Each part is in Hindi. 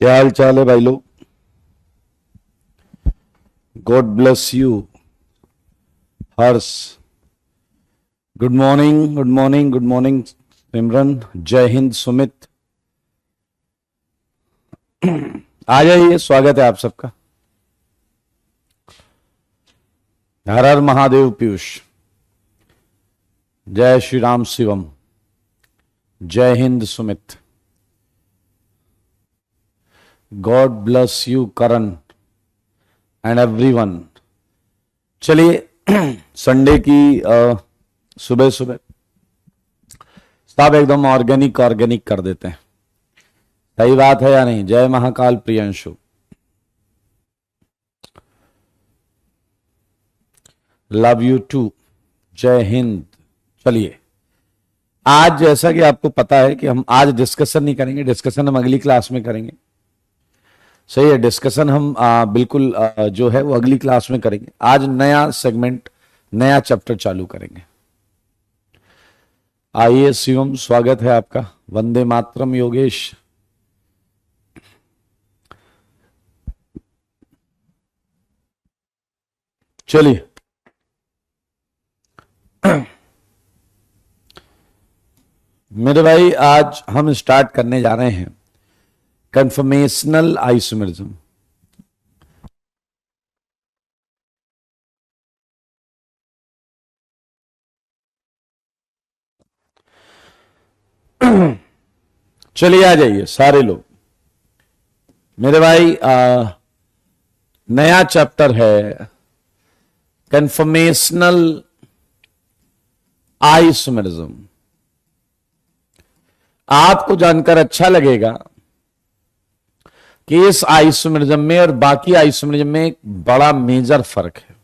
क्या हाल चाल है भाई लोग। God bless you. Harsh, good morning good morning good morning. Simran, जय हिंद। सुमित, आ जाइए, स्वागत है आप सबका। हर हर महादेव। पीयूष, जय श्री राम शिवम। जय हिंद Sumit. God bless you Karan and everyone. चलिए संडे की सुबह सुबह सब एकदम ऑर्गेनिक ऑर्गेनिक कर देते हैं। सही बात है या नहीं? जय Mahakal Priyanshu, love you too, जय हिंद। चलिए, आज जैसा कि आपको पता है कि हम आज डिस्कशन नहीं करेंगे, डिस्कशन हम अगली क्लास में करेंगे। सही है, डिस्कशन हम बिल्कुल जो है वो अगली क्लास में करेंगे। आज नया सेगमेंट, नया चैप्टर चालू करेंगे। आइए शिवम, स्वागत है आपका। वंदे मातरम योगेश। चलिए मेरे भाई, आज हम स्टार्ट करने जा रहे हैं कन्फर्मेशनल आइसोमेरिज्म। चलिए आ जाइए सारे लोग मेरे भाई। नया चैप्टर है कन्फर्मेशनल आइसोमेरिज्म। आपको जानकर अच्छा लगेगा कि इस आइसोमेरिज्म में और बाकी आइसोमेरिज्म में एक बड़ा मेजर फर्क है।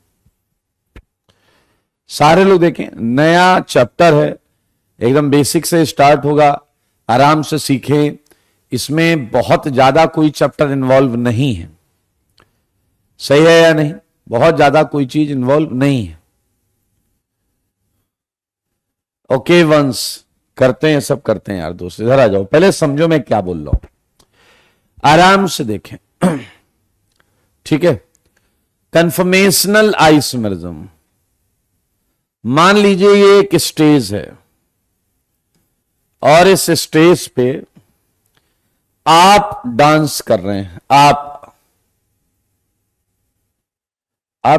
सारे लोग देखें, नया चैप्टर है, एकदम बेसिक से स्टार्ट होगा, आराम से सीखें। इसमें बहुत ज्यादा कोई चैप्टर इन्वॉल्व नहीं है। सही है या नहीं? बहुत ज्यादा कोई चीज इन्वॉल्व नहीं है। ओके वंस, करते हैं, सब करते हैं यार दोस्त। इधर आ जाओ, पहले समझो मैं क्या बोल रहा हूं, आराम से देखें। ठीक है, कन्फर्मेशनल आइसोमेरिज्म, मान लीजिए ये एक स्टेज है और इस स्टेज पे आप डांस कर रहे हैं। आप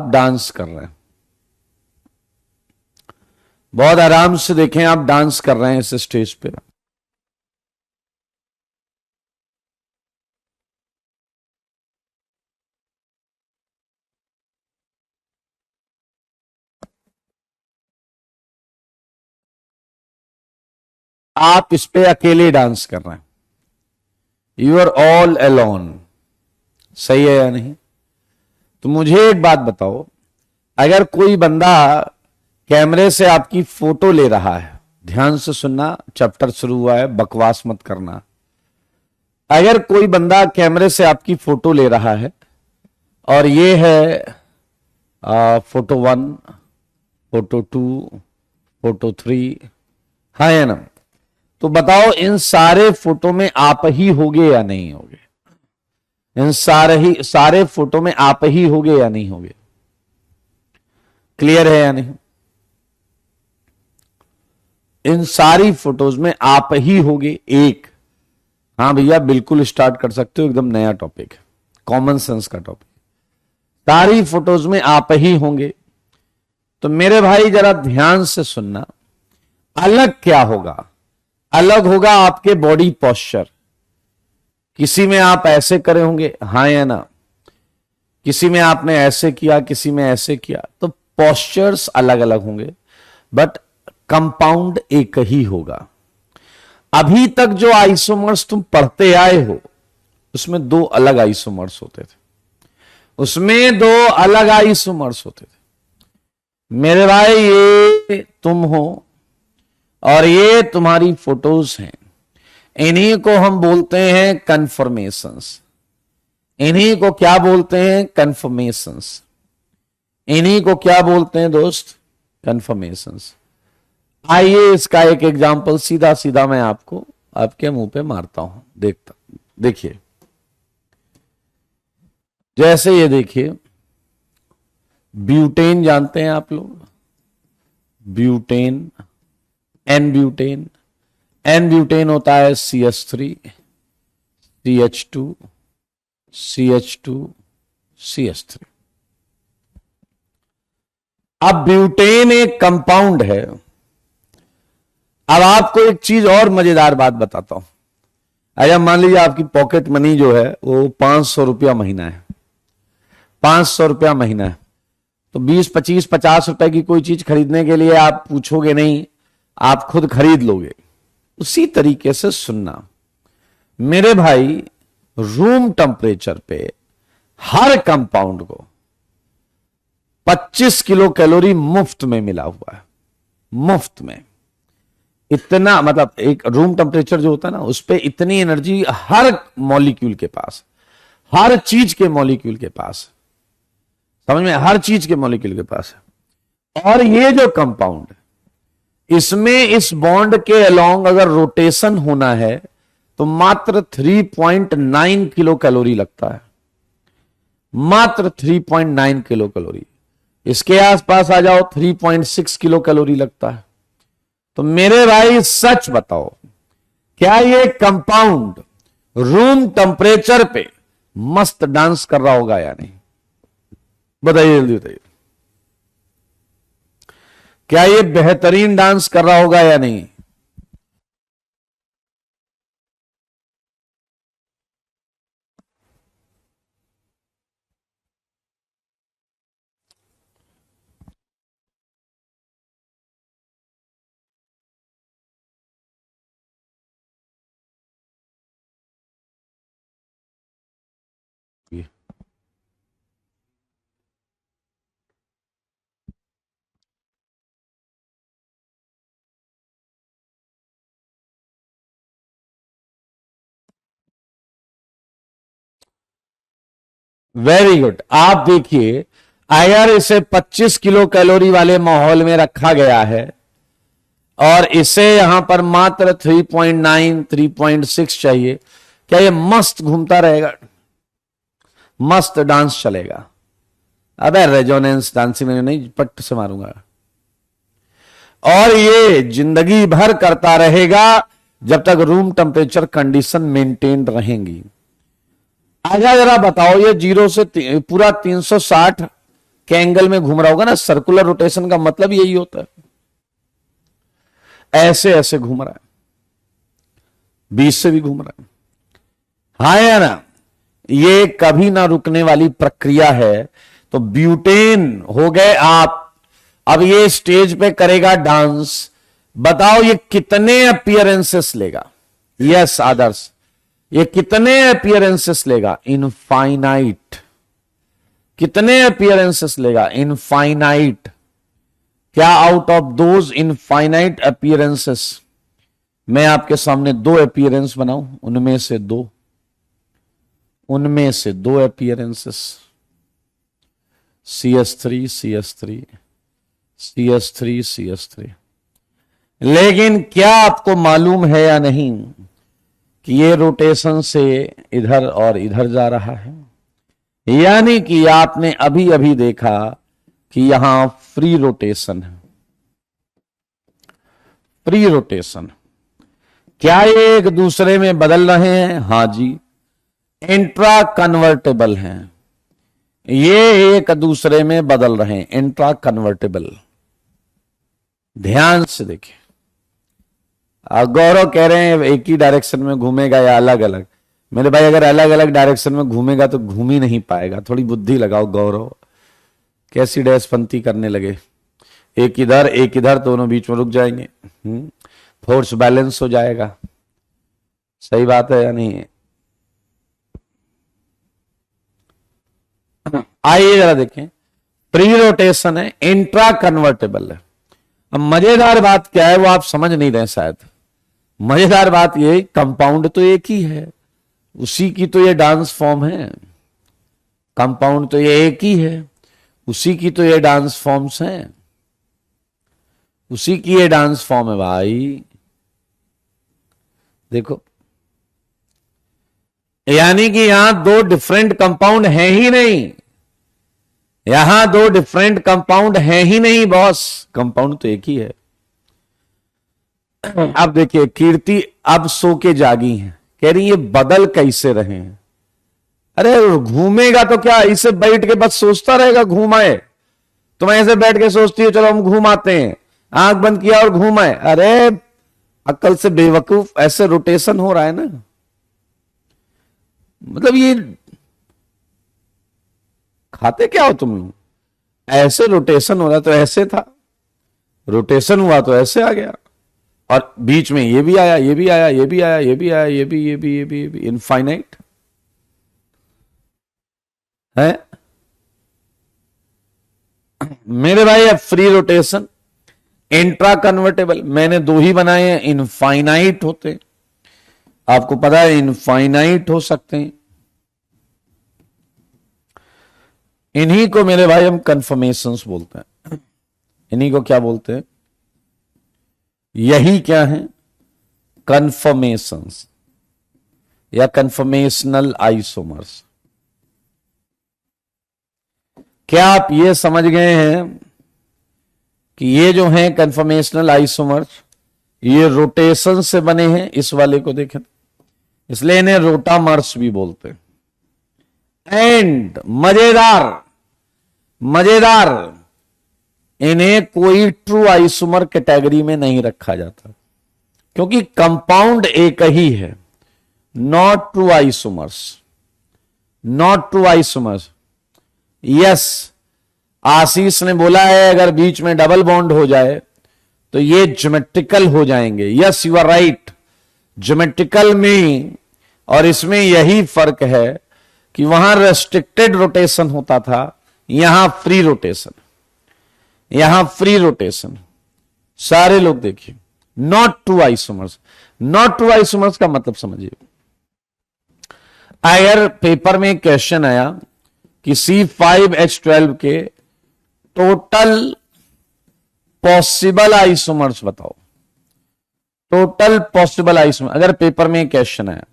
डांस कर रहे हैं, बहुत आराम से देखें, आप डांस कर रहे हैं इस स्टेज पे। आप इस पे अकेले डांस कर रहे हैं, यू आर ऑल अलोन। सही है या नहीं? तो मुझे एक बात बताओ, अगर कोई बंदा कैमरे से आपकी फोटो ले रहा है, ध्यान से सुनना, चैप्टर शुरू हुआ है, बकवास मत करना। अगर कोई बंदा कैमरे से आपकी फोटो ले रहा है और ये है फोटो 1, फोटो 2, फोटो 3, हाँ या ना? तो बताओ, इन सारे फोटो में आप ही होगे या नहीं होगे? इन सारे फोटो में आप ही होगे या नहीं होगे? क्लियर है या नहीं? इन सारी फोटोज में आप ही होगे एक। हाँ भैया, बिल्कुल स्टार्ट कर सकते हो, एकदम नया टॉपिक है, कॉमन सेंस का टॉपिक। सारी फोटोज में आप ही होंगे। तो मेरे भाई जरा ध्यान से सुनना, अलग क्या होगा? अलग होगा आपके बॉडी पोस्चर। किसी में आप ऐसे करे होंगे, हाँ या ना? किसी में आपने ऐसे किया, किसी में ऐसे किया, तो पोस्चर्स अलग अलग होंगे, बट कंपाउंड एक ही होगा। अभी तक जो आइसोमर्स तुम पढ़ते आए हो, उसमें 2 अलग आइसोमर्स होते थे, उसमें 2 अलग आइसोमर्स होते थे। मेरे भाई, ये तुम हो और ये तुम्हारी फोटोज हैं। इन्हीं को हम बोलते हैं कन्फर्मेशंस। इन्हीं को क्या बोलते हैं? कन्फर्मेशंस। इन्हीं को क्या बोलते हैं दोस्त? कन्फर्मेशंस। आइए इसका एक एग्जांपल सीधा सीधा मैं आपको आपके मुंह पे मारता हूं। देखिए, जैसे ये देखिए, ब्यूटेन जानते हैं आप लोग, butane, n butane. N butane होता है CH3, CH2, CH2, CH3। अब ब्यूटेन एक कंपाउंड है। अब आपको एक चीज और मजेदार बात बताता हूं। अगर मान लीजिए आपकी पॉकेट मनी जो है वो 500 रुपया महीना है, 500 रुपया महीना है, तो 20, 25, 50 रुपए की कोई चीज खरीदने के लिए आप पूछोगे नहीं, आप खुद खरीद लोगे। उसी तरीके से सुनना मेरे भाई, रूम टेम्परेचर पे हर कंपाउंड को 25 किलो कैलोरी मुफ्त में मिला हुआ है, मुफ्त में। इतना मतलब एक रूम टेम्परेचर जो होता है ना, उस पर इतनी एनर्जी हर मॉलिक्यूल के पास, हर चीज के मॉलिक्यूल के पास, समझ में, हर चीज के मॉलिक्यूल के पास है। और ये जो कंपाउंड, इसमें इस बॉन्ड के अलोंग अगर रोटेशन होना है तो मात्र 3.9 किलो कैलोरी लगता है, मात्र 3.9 किलो कैलोरी। इसके आसपास आ जाओ 3.6 किलो कैलोरी लगता है। तो मेरे भाई सच बताओ, क्या ये कंपाउंड रूम टेम्परेचर पे मस्त डांस कर रहा होगा या नहीं? बताइए, जल्दी बताइए, क्या ये बेहतरीन डांस कर रहा होगा या नहीं? Very good. आप देखिए, अगर इसे 25 किलो कैलोरी वाले माहौल में रखा गया है और इसे यहां पर मात्र 3.9, 3.6 चाहिए, क्या ये मस्त घूमता रहेगा, मस्त डांस चलेगा? अबे रेजोनेंस डांसिंग में नहीं, पट्ट से मारूंगा। और ये जिंदगी भर करता रहेगा जब तक रूम टेम्परेचर कंडीशन मेंटेन रहेंगी। आजा जरा बताओ, ये 0 से पूरा 360 के एंगल में घूम रहा होगा ना, सर्कुलर रोटेशन का मतलब यही होता है। ऐसे ऐसे घूम रहा है, 20 से भी घूम रहा है, हाँ या ना? ये कभी ना रुकने वाली प्रक्रिया है। तो ब्यूटेन हो गए आप। अब ये स्टेज पे करेगा डांस। बताओ ये कितने अपीयरेंसेस लेगा? यस आदर्श, ये कितने अपीयरेंसेस लेगा? इनफाइनाइट। कितने अपीयरेंसेस लेगा? इनफाइनाइट। क्या out of those infinite appearances मैं आपके सामने 2 अपीयरेंस बनाऊं? उनमें से 2, उनमें से 2 appearances, CH3, CH3, CH3, CH3। लेकिन क्या आपको मालूम है या नहीं कि ये रोटेशन से इधर और इधर जा रहा है? यानी कि आपने अभी अभी देखा कि यहां फ्री रोटेशन है, फ्री रोटेशन। क्या ये एक दूसरे में बदल रहे हैं? हां जी, इंट्रा कन्वर्टेबल हैं, ये एक दूसरे में बदल रहे हैं, इंट्रा कन्वर्टेबल। ध्यान से देखिए। गौरव कह रहे हैं एक ही डायरेक्शन में घूमेगा या अलग अलग? मेरे भाई, अगर अलग अलग डायरेक्शन में घूमेगा तो घूम ही नहीं पाएगा। थोड़ी बुद्धि लगाओ गौरव, कैसी डैशपंती करने लगे। एक इधर एक इधर, दोनों बीच में रुक जाएंगे, फोर्स बैलेंस हो जाएगा। सही बात है या नहीं? आइए जरा देखें, प्री रोटेशन है, इंट्रा कन्वर्टेबल है। अब मजेदार बात क्या है वो आप समझ नहीं रहे शायद। मजेदार बात ये, कंपाउंड तो एक ही है, उसी की तो ये डांस फॉर्म है। कंपाउंड तो ये एक ही है, उसी की तो ये डांस फॉर्म्स हैं, उसी की ये डांस फॉर्म है भाई। देखो, यानी कि यहां दो डिफरेंट कंपाउंड हैं ही नहीं, यहां दो डिफरेंट कंपाउंड हैं ही नहीं बॉस, कंपाउंड तो एक ही है। अब देखिए कीर्ति अब सो के जागी हैं, कह रही ये बदल कैसे रहे हैं। अरे घूमेगा तो क्या, इसे बैठ के बस सोचता रहेगा घूमाए। तुम ऐसे बैठ के सोचती हो चलो हम घूमाते हैं, आंख बंद किया और घूमाए। अरे अक्ल से बेवकूफ, ऐसे रोटेशन हो रहा है ना, मतलब ये खाते क्या हो तुम लोग, ऐसे रोटेशन हो रहा तो ऐसे था, रोटेशन हुआ तो ऐसे आ गया, और बीच में ये भी आया, ये भी आया, ये भी आया, ये भी आया, ये भी, ये भी, ये भी, ये भी, इनफाइनाइट है मेरे भाई। अब फ्री रोटेशन, इंट्रा कन्वर्टेबल, मैंने दो ही बनाए हैं, इनफाइनाइट होते हैं, आपको पता है इनफाइनाइट हो सकते हैं। इन्हीं को मेरे भाई हम कन्फर्मेशंस बोलते हैं। इन्हीं को क्या बोलते हैं, यही क्या है, कन्फर्मेशंस या कन्फर्मेशनल आइसोमर्स। क्या आप ये समझ गए हैं कि ये जो हैं कन्फर्मेशनल आइसोमर्स, ये रोटेशन से बने हैं। इस वाले को देखें, इसलिए इन्हें रोटामर्स भी बोलते हैं। एंड मजेदार मजेदार, इन्हें कोई ट्रू आइसोमर कैटेगरी में नहीं रखा जाता, क्योंकि कंपाउंड एक ही है। Not true isomers, not true isomers. Yes, Ashish ने बोला है अगर बीच में डबल बॉन्ड हो जाए तो ये ज्योमेट्रिकल हो जाएंगे। Yes you are right, geometrical में और इसमें यही फर्क है कि वहां रेस्ट्रिक्टेड रोटेशन होता था, यहां फ्री रोटेशन, यहां फ्री रोटेशन। सारे लोग देखिए, not true isomers. Not true isomers का मतलब समझिए, अगर पेपर में क्वेश्चन आया कि C5H12 के टोटल पॉसिबल आइसोमर्स बताओ, टोटल पॉसिबल आइसोमर, अगर पेपर में क्वेश्चन आया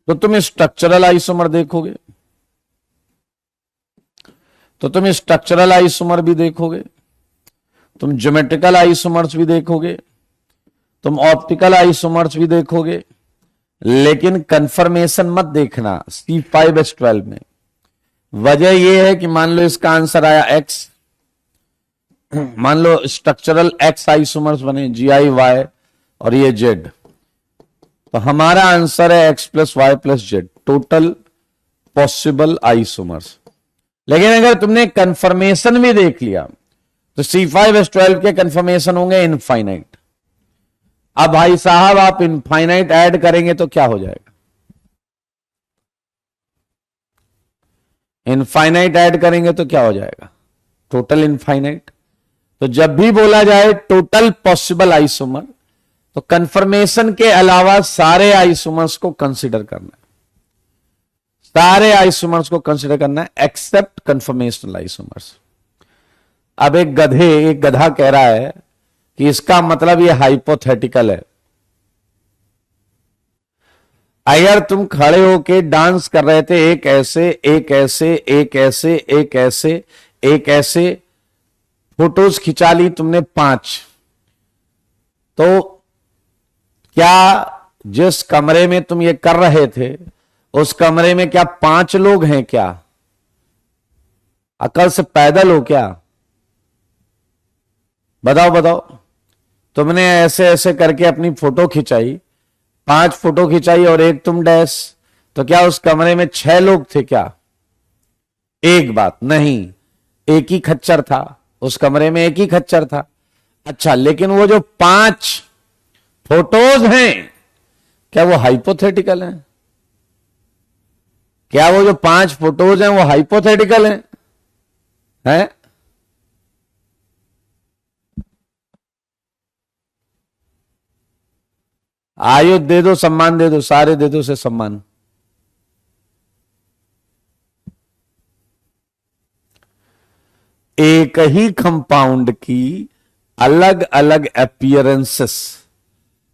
तो तुम स्ट्रक्चरल आइसोमर देखोगे, तो तुम स्ट्रक्चरल आइसोमर भी देखोगे, तुम ज्योमेट्रिकल आइसोमर्स भी देखोगे, तुम ऑप्टिकल आइसोमर्स भी देखोगे, लेकिन कंफर्मेशन मत देखना C5H12 में। वजह यह है कि मान लो इसका आंसर आया X, मान लो स्ट्रक्चरल X आइसोमर्स बने GI Y और ये Z, तो हमारा आंसर है X plus Y plus Z, total possible isomers. लेकिन अगर तुमने कंफर्मेशन भी देख लिया तो C5H12 के कंफर्मेशन होंगे इनफाइनाइट। अब भाई साहब आप इनफाइनाइट ऐड करेंगे तो क्या हो जाएगा, इनफाइनाइट ऐड करेंगे तो क्या हो जाएगा, टोटल इनफाइनाइट। तो जब भी बोला जाए टोटल पॉसिबल आइसोमर, तो कंफर्मेशन के अलावा सारे आइसोमर्स को कंसीडर करना है, सारे आइसोमर्स को कंसीडर करना है एक्सेप्ट कंफर्मेशनल आइसोमर्स। अब एक गधा कह रहा है कि इसका मतलब ये हाइपोथेटिकल है। अगर तुम खड़े होके डांस कर रहे थे, एक ऐसे एक ऐसे एक ऐसे एक ऐसे एक ऐसे, फोटोज खिंचा ली तुमने 5, तो क्या जिस कमरे में तुम ये कर रहे थे उस कमरे में क्या 5 लोग हैं, क्या अकल से पैदल हो क्या, बताओ बताओ। तुमने ऐसे ऐसे करके अपनी फोटो खिंचाई, 5 फोटो खिंचाई और एक तुम डैश, तो क्या उस कमरे में 6 लोग थे क्या, एक बात नहीं, एक ही खच्चर था उस कमरे में, एक ही खच्चर था। अच्छा, लेकिन वो जो 5 फोटोज हैं क्या वो हाइपोथेटिकल हैं, क्या वो जो 5 फोटोज हैं वो हाइपोथेटिकल हैं? आयु दे दो, सम्मान दे दो, सारे दे दो से सम्मान। एक ही कंपाउंड की अलग अलग अपीयरेंसेस,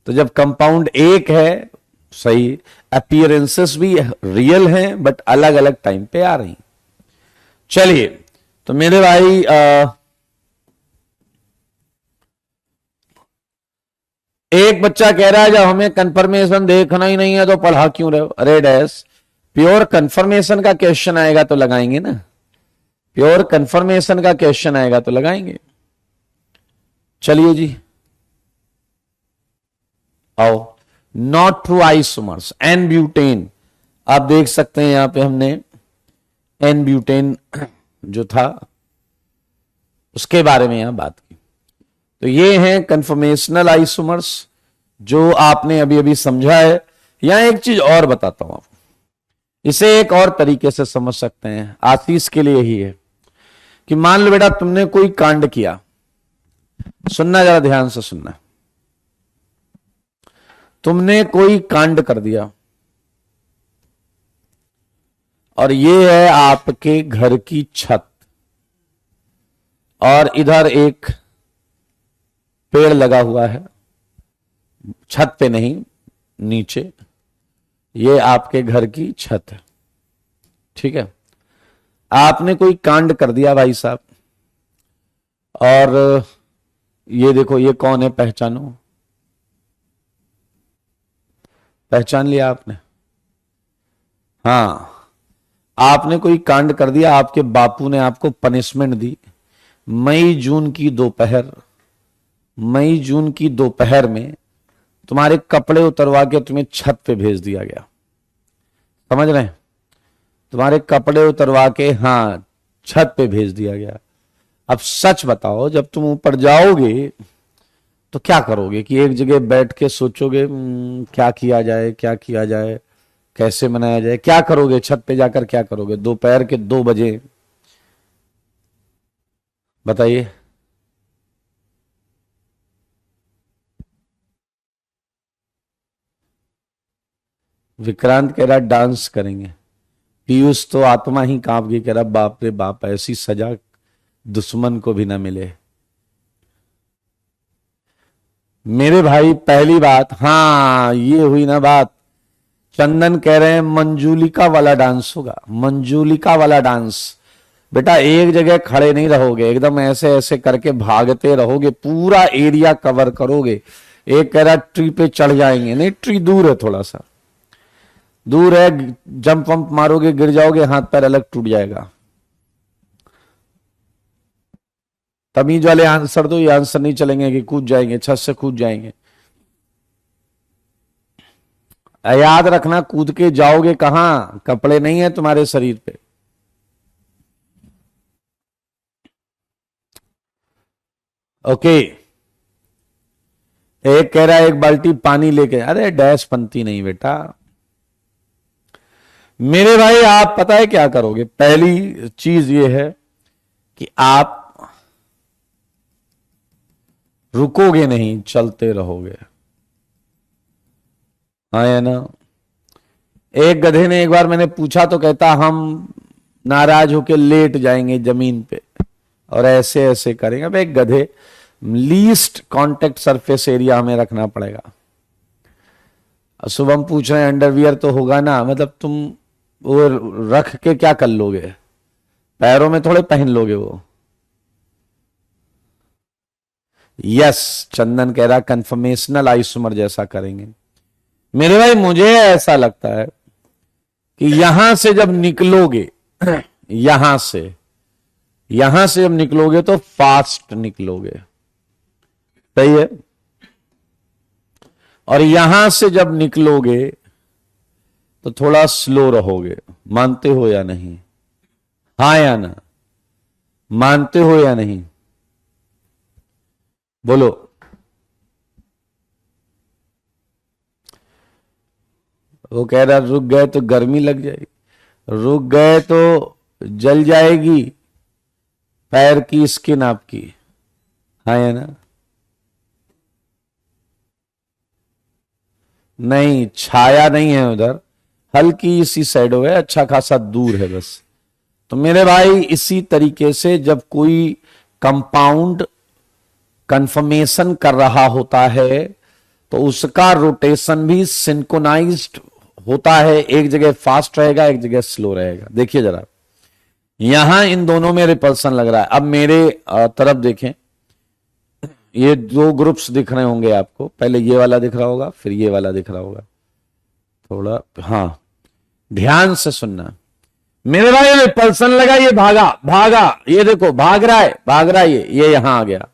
तो जब कंपाउंड एक है सही, अपीयरेंसेस भी रियल हैं बट अलग अलग टाइम पे आ रही। चलिए, तो मेरे भाई एक बच्चा कह रहा है जब हमें कंफर्मेशन देखना ही नहीं है तो पढ़ा क्यों रहे हो? अरे डैश, प्योर कंफर्मेशन का क्वेश्चन आएगा तो लगाएंगे ना, प्योर कंफर्मेशन का क्वेश्चन आएगा तो लगाएंगे। चलिए जी, आओ। Not true isomers, n butane, आप देख सकते हैं यहां पे हमने एन ब्यूटेन जो था उसके बारे में यहां बात की। तो ये हैं कंफर्मेशनल आइसोमर्स जो आपने अभी अभी समझा है। यहां एक चीज और बताता हूं आपको, इसे एक और तरीके से समझ सकते हैं, आशीष के लिए ही है कि मान लो बेटा तुमने कोई कांड किया, सुनना जरा ध्यान से सुनना, तुमने कोई कांड कर दिया और ये है आपके घर की छत और इधर एक पेड़ लगा हुआ है, छत पे नहीं नीचे, ये आपके घर की छत है, ठीक है। आपने कोई कांड कर दिया भाई साहब, और ये देखो ये कौन है, पहचानो, पहचान लिया आपने? हाँ, आपने कोई कांड कर दिया, आपके बापू ने आपको पनिशमेंट दी। मई जून की दोपहर में तुम्हारे कपड़े उतरवा के तुम्हें छत पे भेज दिया गया, समझ रहे हैं? तुम्हारे कपड़े उतरवा के हाँ छत पे भेज दिया गया। अब सच बताओ, जब तुम ऊपर जाओगे तो क्या करोगे कि एक जगह बैठ के सोचोगे क्या किया जाए, कैसे मनाया जाए, क्या करोगे? छत पे जाकर क्या करोगे दोपहर के 2 बजे? बताइए। विक्रांत कह रहा डांस करेंगे, पीयूष तो आत्मा ही कांप गई, कह रहा बाप रे बाप, ऐसी सजा दुश्मन को भी ना मिले। मेरे भाई पहली बात, हाँ ये हुई ना बात, चंदन कह रहे हैं मंजूलिका वाला डांस होगा, मंजूलिका वाला डांस। बेटा एक जगह खड़े नहीं रहोगे, एकदम ऐसे ऐसे करके भागते रहोगे, पूरा एरिया कवर करोगे। एक कह रहा ट्री पे चढ़ जाएंगे, नहीं ट्री दूर है, थोड़ा सा दूर है, जंप वंप मारोगे गिर जाओगे, हाथ पैर अलग टूट जाएगा। तमीज वाले आंसर दो, ये आंसर नहीं चलेंगे कि कूद जाएंगे, छत से कूद जाएंगे। याद रखना, कूद के जाओगे कहां, कपड़े नहीं है तुम्हारे शरीर पे। ओके, एक कह रहा है एक बाल्टी पानी लेके, अरे डैश पंती नहीं बेटा मेरे भाई। आप पता है क्या करोगे? पहली चीज ये है कि आप रुकोगे नहीं, चलते रहोगे, हाँ है ना। एक गधे ने एक बार मैंने पूछा तो कहता हम नाराज होके लेट जाएंगे जमीन पे और ऐसे ऐसे करेंगे। अब एक गधे, लीस्ट कांटेक्ट सरफेस एरिया हमें रखना पड़ेगा। शुभम पूछ रहे हैं अंडरवियर तो होगा ना, मतलब तुम वो रख के क्या कर लोगे, पैरों में थोड़े पहन लोगे वो। यस, चंदन कह रहा कंफर्मेशनल आइसोमर जैसा करेंगे। मेरे भाई मुझे ऐसा लगता है कि यहां से जब निकलोगे यहां से जब निकलोगे तो फास्ट निकलोगे, सही है, और यहां से जब निकलोगे तो थोड़ा स्लो रहोगे। मानते हो या नहीं? हाँ या ना? मानते हो या नहीं? बोलो। वो कह रहा रुक गए तो गर्मी लग जाएगी, रुक गए तो जल जाएगी पैर की स्किन आपकी, हाँ या ना? नहीं, छाया नहीं है उधर, हल्की सी शैडो है, अच्छा खासा दूर है बस। तो मेरे भाई इसी तरीके से जब कोई कंपाउंड कंफर्मेशन कर रहा होता है तो उसका रोटेशन भी सिंक्रोनाइज्ड होता है, एक जगह फास्ट रहेगा एक जगह स्लो रहेगा। देखिए जरा, यहां इन दोनों में रिपल्सन लग रहा है। अब मेरे तरफ देखें, ये दो ग्रुप्स दिख रहे होंगे आपको, पहले ये वाला दिख रहा होगा फिर ये वाला दिख रहा होगा, थोड़ा हाँ ध्यान से सुनना। मेरे भाई रिपल्सन लगा, ये भागा भागा, ये देखो भाग रहा है भाग रहा है, ये यहां आ गया।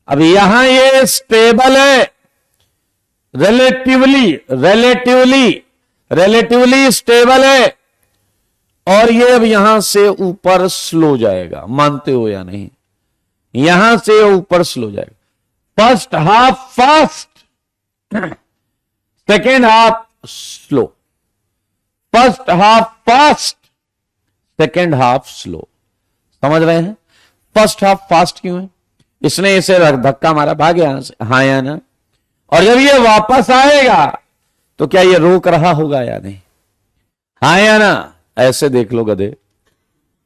अब यहां ये स्टेबल है, रिलेटिवली रिलेटिवली रिलेटिवली स्टेबल है, और ये अब यहां से ऊपर स्लो जाएगा, मानते हो या नहीं? यहां से ऊपर स्लो जाएगा। First half fast, second half slow. First half fast, second half slow. समझ रहे हैं? फर्स्ट हाफ फास्ट क्यों है? इसने इसे धक्का मारा, भागे यहां से, हाँ या ना? और जब ये वापस आएगा तो क्या ये रोक रहा होगा या नहीं? हाँ या ना? ऐसे देख लो गधे,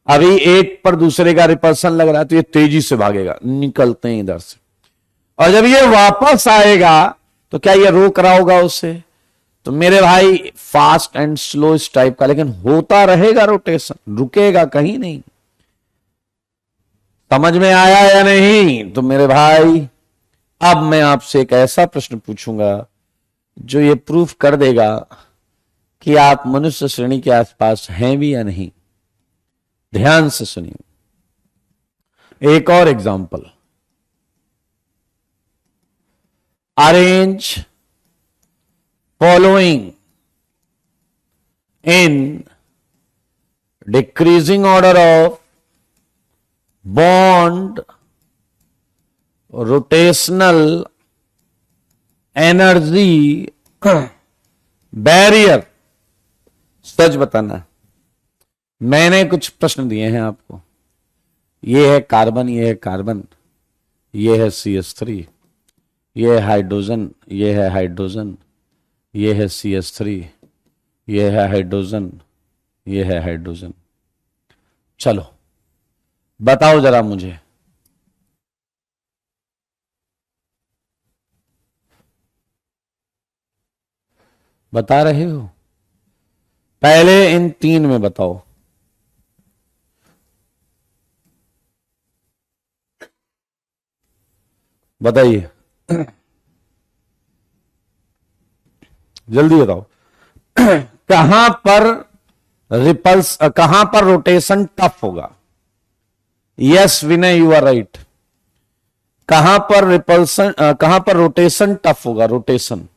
अभी एक पर दूसरे का रिपल्सन लग रहा है तो ये तेजी से भागेगा, निकलते हैं इधर से, और जब ये वापस आएगा तो क्या ये रोक रहा होगा उससे? तो मेरे भाई फास्ट एंड स्लो इस टाइप का, लेकिन होता रहेगा रोटेशन, रुकेगा कहीं नहीं। समझ में आया या नहीं? तो मेरे भाई अब मैं आपसे एक ऐसा प्रश्न पूछूंगा जो ये प्रूफ कर देगा कि आप मनुष्य श्रेणी के आसपास हैं भी या नहीं। ध्यान से सुनिए एक और example. Arrange following in decreasing order of bond rotational energy barrier. सच बताना, मैंने कुछ प्रश्न दिए हैं आपको। ये है कार्बन, ये है कार्बन, ये है CH3, ये है हाइड्रोजन, ये है हाइड्रोजन, ये है CH3, ये है हाइड्रोजन, ये है हाइड्रोजन। चलो बताओ जरा मुझे, बता रहे हो? पहले इन तीन में बताओ। बताइए, जल्दी बताओ। कहां पर कहां पर रोटेशन टफ होगा? Yes Vinay, you are right. कहां पर रिपल्सन, कहां पर रोटेशन टफ होगा? Rotation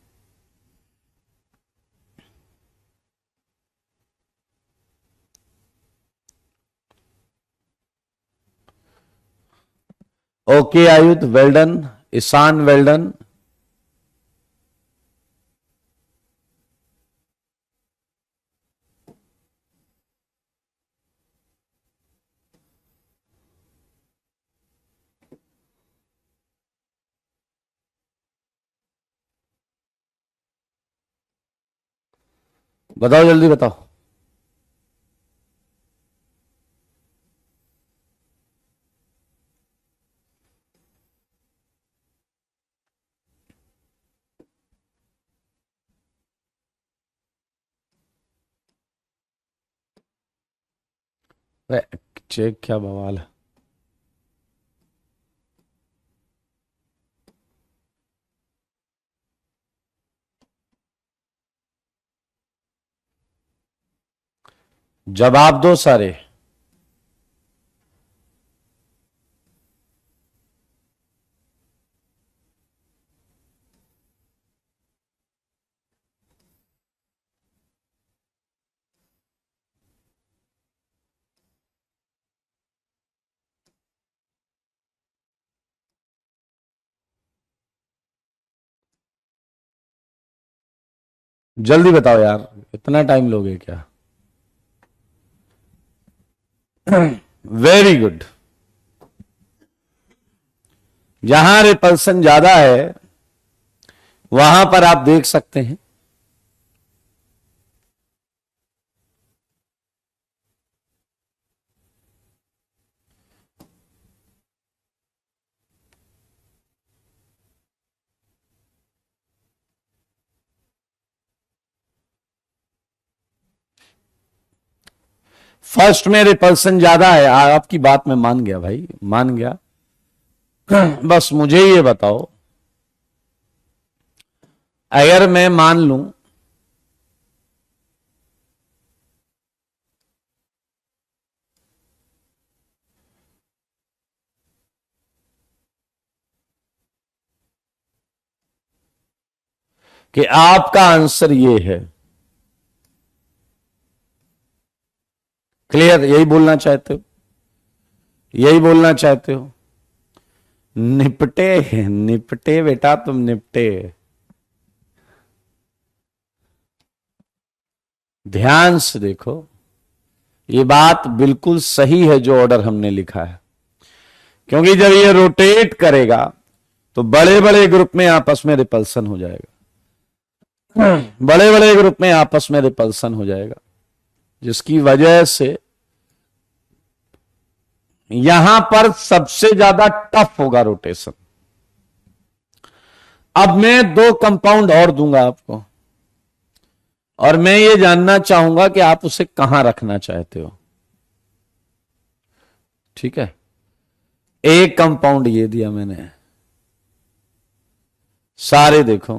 okay Ayudh, well done. Ishan, well done. बताओ जल्दी बताओ। चेक क्या बवाल है। जवाब दो सारे। जल्दी बताओ यार, इतना टाइम लोगे क्या? Very good. जहां रिपल्सन ज्यादा है वहां पर आप देख सकते हैं फर्स्ट में रिपल्सन ज्यादा है। आपकी बात में मान गया भाई, मान गया। बस मुझे ये बताओ, अगर मैं मान लूं कि आपका आंसर ये है, क्लियर, यही बोलना चाहते हो, यही बोलना चाहते हो? निपटे निपटे बेटा, तुम निपटे। ध्यान से देखो, ये बात बिल्कुल सही है जो ऑर्डर हमने लिखा है, क्योंकि जब ये रोटेट करेगा तो बड़े बड़े ग्रुप में आपस में रिपल्सन हो जाएगा, बड़े बड़े ग्रुप में आपस में रिपल्सन हो जाएगा, जिसकी वजह से यहां पर सबसे ज्यादा टफ होगा रोटेशन। अब मैं दो कंपाउंड और दूंगा आपको, और मैं ये जानना चाहूंगा कि आप उसे कहां रखना चाहते हो। ठीक है, एक कंपाउंड ये दिया मैंने, सारे देखो,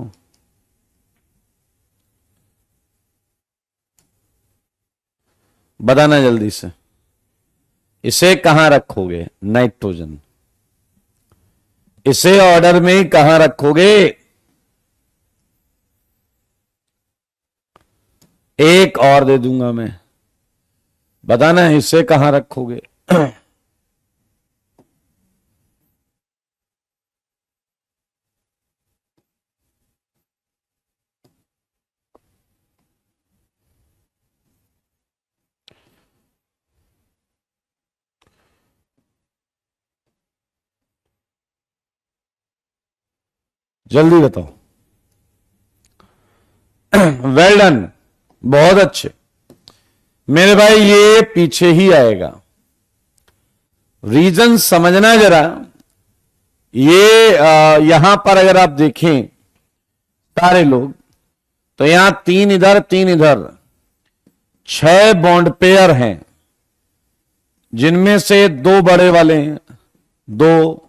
बताना जल्दी से, इसे कहां रखोगे? नाइट्रोजन। इसे ऑर्डर में कहां रखोगे? एक और दे दूंगा मैं, बताना इसे कहां रखोगे? जल्दी बताओ। वेल डन, बहुत अच्छे मेरे भाई, ये पीछे ही आएगा। रीजन समझना जरा, ये यहां पर अगर आप देखें सारे लोग, तो यहां 3 इधर 3 इधर, 6 बॉन्ड पेयर हैं, जिनमें से 2 बड़े वाले हैं, 2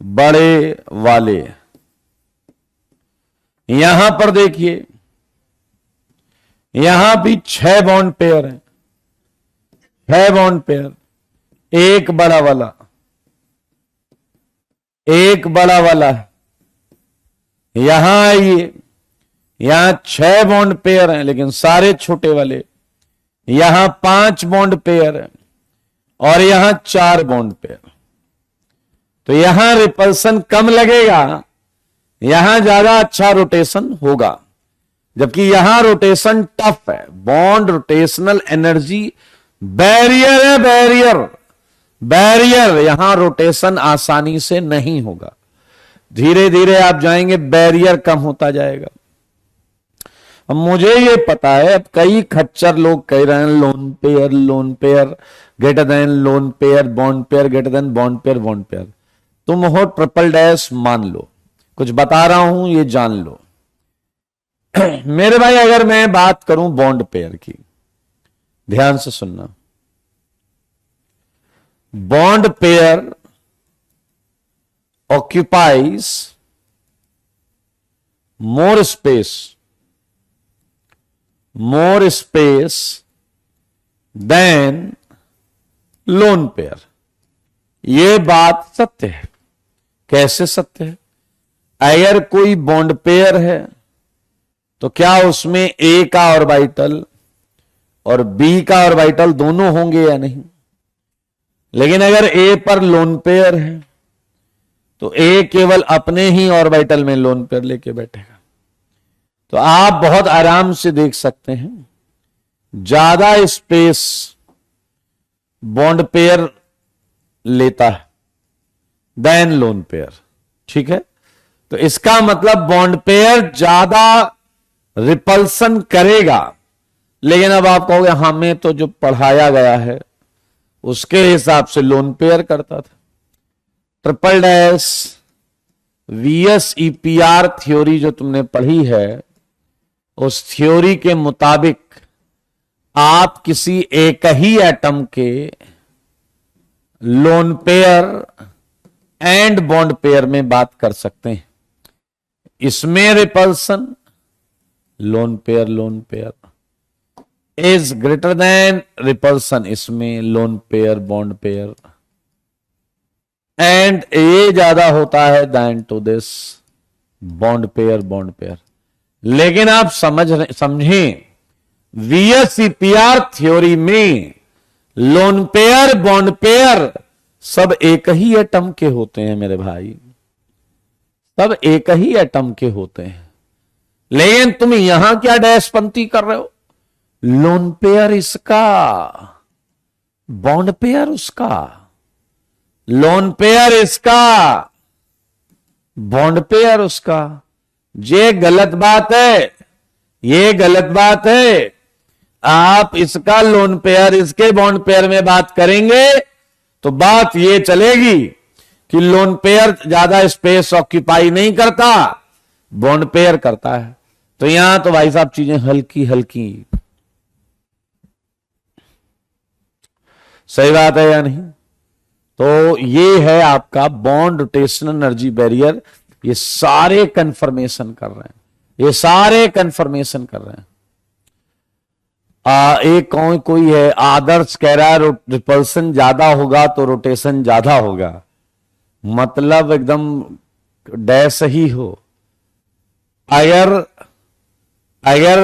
बड़े वाले। यहां पर देखिए, यहां भी 6 बॉन्ड पेयर हैं, 6 बॉन्ड पेयर, एक बड़ा वाला, एक बड़ा वाला। यहां आइए, यहां 6 बॉन्ड पेयर हैं लेकिन सारे छोटे वाले। यहां 5 बॉन्ड पेयर है और यहां 4 बॉन्ड पेयर। तो यहां रिपल्सन कम लगेगा, यहां ज्यादा अच्छा रोटेशन होगा, जबकि यहां रोटेशन टफ है। बॉन्ड रोटेशनल एनर्जी बैरियर है, बैरियर, बैरियर। यहां रोटेशन आसानी से नहीं होगा, धीरे धीरे आप जाएंगे, बैरियर कम होता जाएगा। अब मुझे ये पता है, अब कई खच्चर लोग कह रहे हैं lone pair greater than loan pair, bond pair greater than bond pair, bond pair. तुम हो ट्रिपल डैश मान लो, कुछ बता रहा हूं ये जान लो। मेरे भाई अगर मैं बात करूं बॉन्ड पेयर की, ध्यान से सुनना, bond pair occupies more space than lone pair। यह बात सत्य है। कैसे सत्य है? अगर कोई बॉन्ड पेयर है तो क्या उसमें ए का ऑर्बिटल और बी का ऑर्बिटल दोनों होंगे या नहीं? लेकिन अगर ए पर लोन पेयर है तो ए केवल अपने ही ऑर्बिटल में लोन पेयर लेके बैठेगा। तो आप बहुत आराम से देख सकते हैं, ज्यादा स्पेस बॉन्ड पेयर लेता है देन लोन पेयर। ठीक है, तो इसका मतलब बॉन्ड पेयर ज्यादा रिपल्सन करेगा। लेकिन अब आप कहोगे हमें तो जो पढ़ाया गया है उसके हिसाब से लोन पेयर करता था। ट्रिपल डैश VSEPR थ्योरी जो तुमने पढ़ी है, उस थ्योरी के मुताबिक आप किसी एक ही एटम के lone pair and bond pair में बात कर सकते हैं। इसमें repulsion lone pair is greater than repulsion, इसमें lone pair bond pair, and ये ज्यादा होता है than to this bond pair. लेकिन आप समझें वीएसईपीआर थ्योरी में लोन पेयर बॉन्ड पेयर सब एक ही एटम के होते हैं मेरे भाई, सब एक ही एटम के होते हैं। लेकिन तुम यहां क्या डैशपंती कर रहे हो, लोन पेयर इसका बॉन्ड पेयर उसका, लोन पेयर इसका बॉन्ड पेयर उसका। ये गलत बात है, ये गलत बात है। आप इसका लोन पेयर इसके बॉन्ड पेयर में बात करेंगे तो बात ये चलेगी कि लोन पेयर ज्यादा स्पेस ऑक्यूपाई नहीं करता, बॉन्ड पेयर करता है। तो यहां तो भाई साहब चीजें हल्की हल्की, सही बात है या नहीं? तो ये है आपका बॉन्ड रोटेशनल एनर्जी बैरियर। ये सारे कंफर्मेशन कर रहे हैं, ये सारे कंफर्मेशन कर रहे हैं। एक कोई है आदर्श कह रहा है रिपल्सन ज्यादा होगा तो रोटेशन ज्यादा होगा, मतलब एकदम डैश ही हो। अगर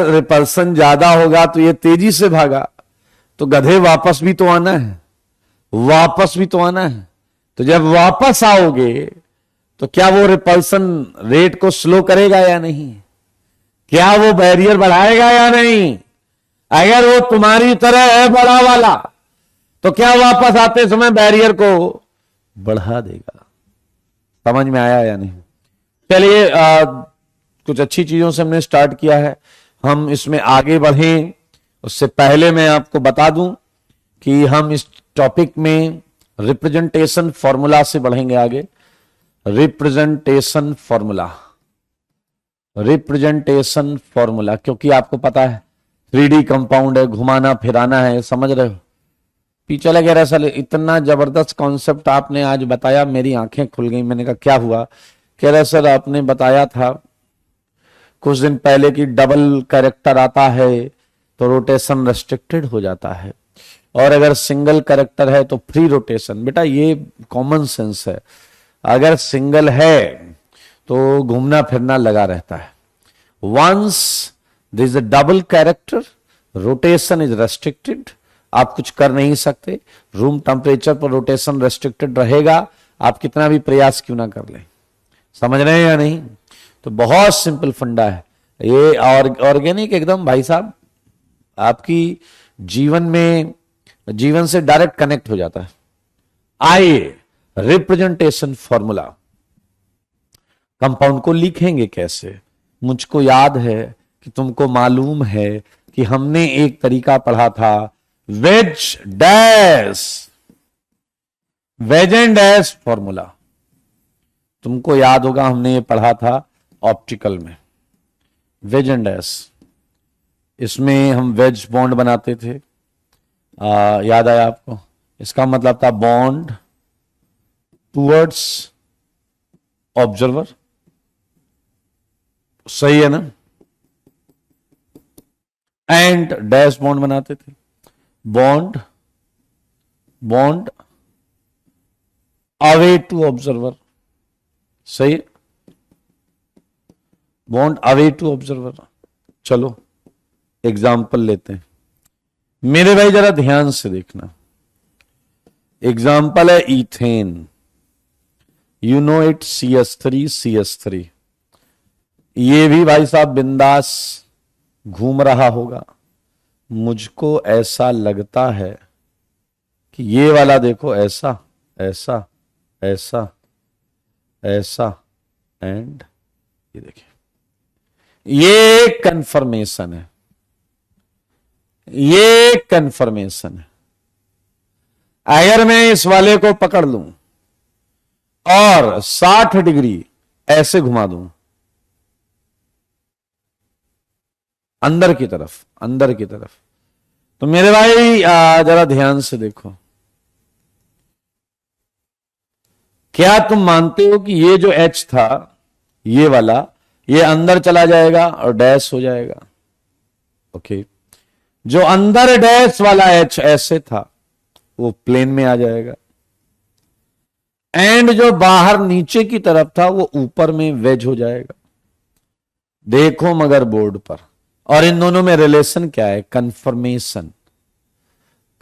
रिपल्सन ज्यादा होगा तो ये तेजी से भागा, तो गधे वापस भी तो आना है, वापस भी तो आना है। तो जब वापस आओगे तो क्या वो रिपल्सन रेट को स्लो करेगा या नहीं, क्या वो बैरियर बढ़ाएगा या नहीं? अगर वो तुम्हारी तरह है बड़ा वाला तो क्या वापस आते समय बैरियर को बढ़ा देगा? समझ में आया या नहीं? चलिए कुछ अच्छी चीजों से हमने स्टार्ट किया है, हम इसमें आगे बढ़ें उससे पहले मैं आपको बता दूं कि हम इस टॉपिक में रिप्रेजेंटेशन फॉर्मूला से बढ़ेंगे आगे। रिप्रेजेंटेशन फॉर्मूला, क्योंकि आपको पता है 3D कंपाउंड है, घुमाना फिराना है, समझ रहे हो? पीछे लगे रहे साले, इतना जबरदस्त कॉन्सेप्ट आपने आज बताया, मेरी आंखें खुल गई। मैंने कहा क्या हुआ? कह रहे सर आपने बताया था कुछ दिन पहले कि डबल कैरेक्टर आता है तो रोटेशन रेस्ट्रिक्टेड हो जाता है, और अगर सिंगल कैरेक्टर है तो फ्री रोटेशन। बेटा ये कॉमन सेंस है, अगर सिंगल है तो घूमना फिरना लगा रहता है। Once this is a double character, rotation is restricted, आप कुछ कर नहीं सकते। रूम टेम्परेचर पर रोटेशन रेस्ट्रिक्टेड रहेगा, आप कितना भी प्रयास क्यों ना कर लें। समझ रहे हैं या नहीं? तो बहुत सिंपल फंडा है ये, ऑर्गेनिक एकदम भाई साहब, आपकी जीवन से डायरेक्ट कनेक्ट हो जाता है। आइए रिप्रेजेंटेशन फॉर्मूला, कंपाउंड को लिखेंगे कैसे? मुझको याद है कि तुमको मालूम है कि हमने एक तरीका पढ़ा था, वेज एंड डैश फॉर्मूला। तुमको याद होगा हमने ये पढ़ा था ऑप्टिकल में, वेज एंड डैश। इसमें हम वेज बॉन्ड बनाते थे, याद आया आपको? इसका मतलब था बॉन्ड टूवर्ड्स ऑब्जर्वर, सही है ना? एंड डैश बॉन्ड बनाते थे, बॉन्ड अवे टू ऑब्जर्वर, सही है? Bond away to observer. चलो एग्जाम्पल लेते हैं, मेरे भाई जरा ध्यान से देखना। एग्जाम्पल है ethane, you know it, CH3। ये भी भाई साहब बिंदास घूम रहा होगा। मुझको ऐसा लगता है कि ये वाला देखो, ऐसा ऐसा ऐसा ऐसा एंड ये देखिए, ये कंफर्मेशन है, ये कंफर्मेशन है। अगर मैं इस वाले को पकड़ लूं और 60 डिग्री ऐसे घुमा दूं अंदर की तरफ, तो मेरे भाई जरा ध्यान से देखो, क्या तुम मानते हो कि ये जो H था, ये वाला, ये अंदर चला जाएगा और डैश हो जाएगा? ओके। जो अंदर डैश वाला H ऐसे था वो प्लेन में आ जाएगा, एंड जो बाहर नीचे की तरफ था वो ऊपर में वेज हो जाएगा। देखो मगर बोर्ड पर, और इन दोनों में रिलेशन क्या है? कन्फर्मेशन।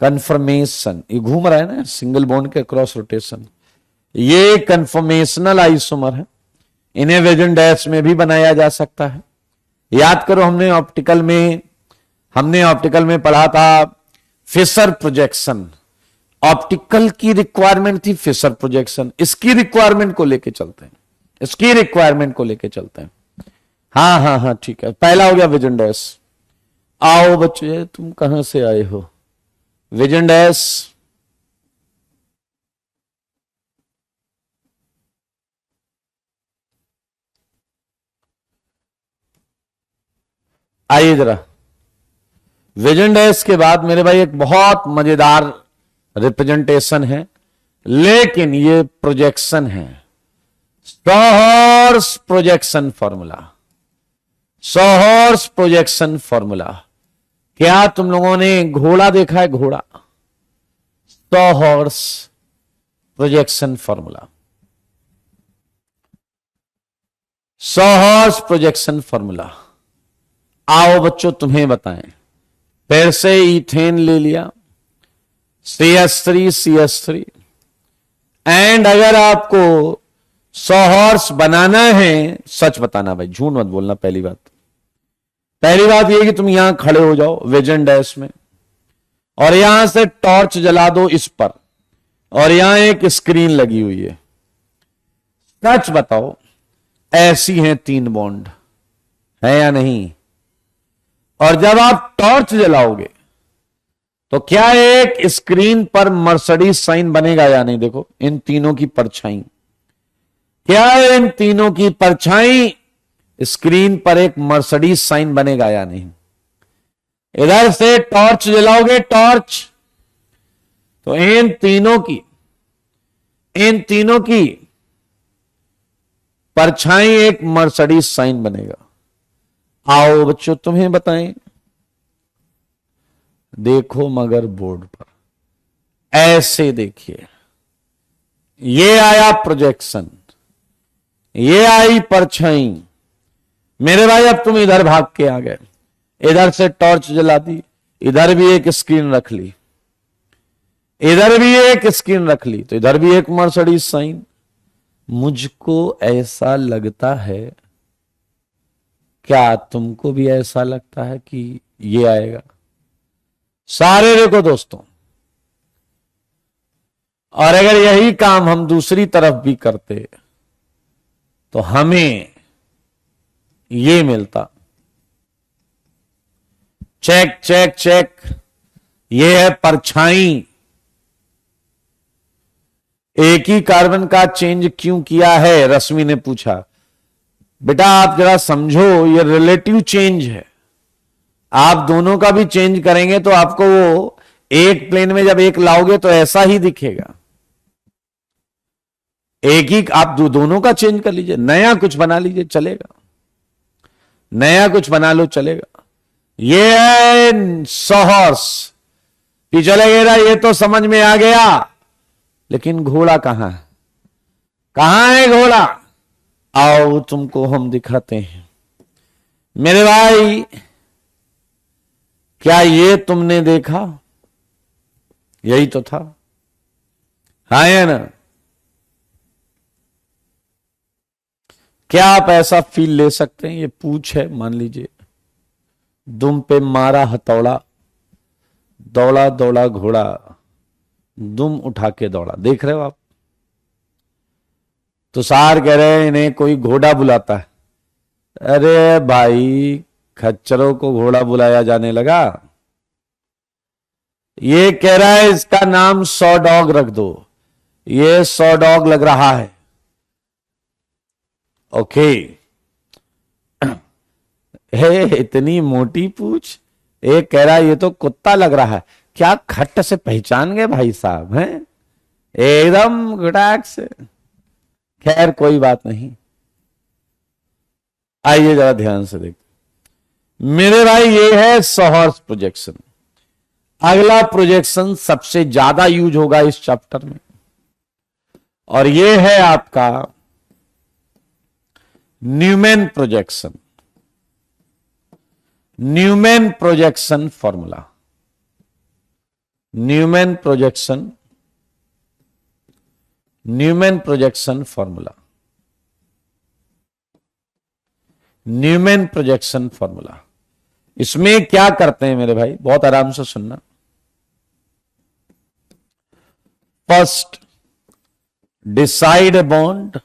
कन्फर्मेशन, ये घूम रहा है ना सिंगल बॉन्ड के क्रॉस रोटेशन, ये कन्फर्मेशनल आइसोमर है। इन्हें वेज एंड डैश में भी बनाया जा सकता है। याद करो, हमने ऑप्टिकल में पढ़ा था फिशर प्रोजेक्शन। ऑप्टिकल की रिक्वायरमेंट थी फिशर प्रोजेक्शन, इसकी रिक्वायरमेंट को लेके चलते हैं, इसकी रिक्वायरमेंट को लेके चलते हैं। हाँ हाँ हाँ ठीक है, पहला हो गया वेज एंड डैश। आओ बच्चे, तुम कहां से आए हो? वेज एंड डैश, आइए जरा। वेज एंड डैश के बाद मेरे भाई एक बहुत मजेदार रिप्रेजेंटेशन है, लेकिन ये प्रोजेक्शन है। Sawhorse projection formula, sawhorse projection formula. क्या तुम लोगों ने घोड़ा देखा है? घोड़ा, sawhorse projection formula, sawhorse projection formula. आओ बच्चों तुम्हें बताएं, फिर से इथेन ले लिया, CH3 एंड अगर आपको सोहर्स बनाना है, सच बताना भाई, झूठ मत बोलना। पहली बात यह कि तुम यहां खड़े हो जाओ वेज एंड डैश में, और यहां से टॉर्च जला दो इस पर, और यहां एक स्क्रीन लगी हुई है। सच बताओ, ऐसी हैं 3 बॉन्ड, है या नहीं? और जब आप टॉर्च जलाओगे तो क्या एक स्क्रीन पर मर्सिडीज साइन बनेगा या नहीं? देखो इन तीनों की परछाई, क्या इन तीनों की परछाई स्क्रीन पर एक मर्सिडीज साइन बनेगा या नहीं? इधर से टॉर्च जलाओगे, टॉर्च, तो इन तीनों की परछाई एक मर्सिडीज साइन बनेगा। आओ बच्चों तुम्हें बताएं, देखो मगर बोर्ड पर, ऐसे देखिए, ये आया प्रोजेक्शन, ये आई परछाई। मेरे भाई अब तुम इधर भाग के आ गए, इधर से टॉर्च जला दी, इधर भी एक स्क्रीन रख ली, इधर भी एक स्क्रीन रख ली, तो इधर भी एक मर्सिडीज साइन। मुझको ऐसा लगता है, क्या तुमको भी ऐसा लगता है कि ये आएगा? सारे देखो दोस्तों, और अगर यही काम हम दूसरी तरफ भी करते तो हमें ये मिलता। चेक चेक चेक, ये है परछाई। एक ही कार्बन का चेंज क्यों किया है? रश्मि ने पूछा। बेटा आप जरा समझो, ये रिलेटिव चेंज है। आप दोनों का भी चेंज करेंगे तो आपको वो एक प्लेन में जब एक लाओगे तो ऐसा ही दिखेगा। एक ही आप दोनों का चेंज कर लीजिए, नया कुछ बना लीजिए, चलेगा। नया कुछ बना लो, चलेगा। ये है सोहर्स। चले गया, ये तो समझ में आ गया, लेकिन घोड़ा कहां है? कहां है घोड़ा? आओ तुमको हम दिखाते हैं। मेरे भाई क्या ये तुमने देखा? यही तो था, हाँ या ना? क्या आप ऐसा फील ले सकते हैं? ये पूछ है, मान लीजिए, दुम पे मारा हथौड़ा, दौड़ा दौड़ा घोड़ा, दुम उठा के दौड़ा। देख रहे हो आप? तुषार कह रहे हैं इन्हें कोई घोड़ा बुलाता है। अरे भाई, खच्चरों को घोड़ा बुलाया जाने लगा। ये कह रहा है इसका नाम 100 डॉग रख दो, ये 100 डॉग लग रहा है। ओके। हे इतनी मोटी पूछ, एक कह रहा है ये तो कुत्ता लग रहा है। क्या खट्ट से पहचान गए भाई साहब हैं, एकदम गुटाक से। खैर कोई बात नहीं, आइए जरा ध्यान से देखते मेरे भाई। ये है सोहर्स प्रोजेक्शन। अगला प्रोजेक्शन सबसे ज्यादा यूज होगा इस चैप्टर में, और ये है आपका Newman projection. Newman projection formula, Newman projection, Newman projection formula, Newman projection formula. इसमें क्या करते हैं मेरे भाई, बहुत आराम से सुनना। First, decide a bond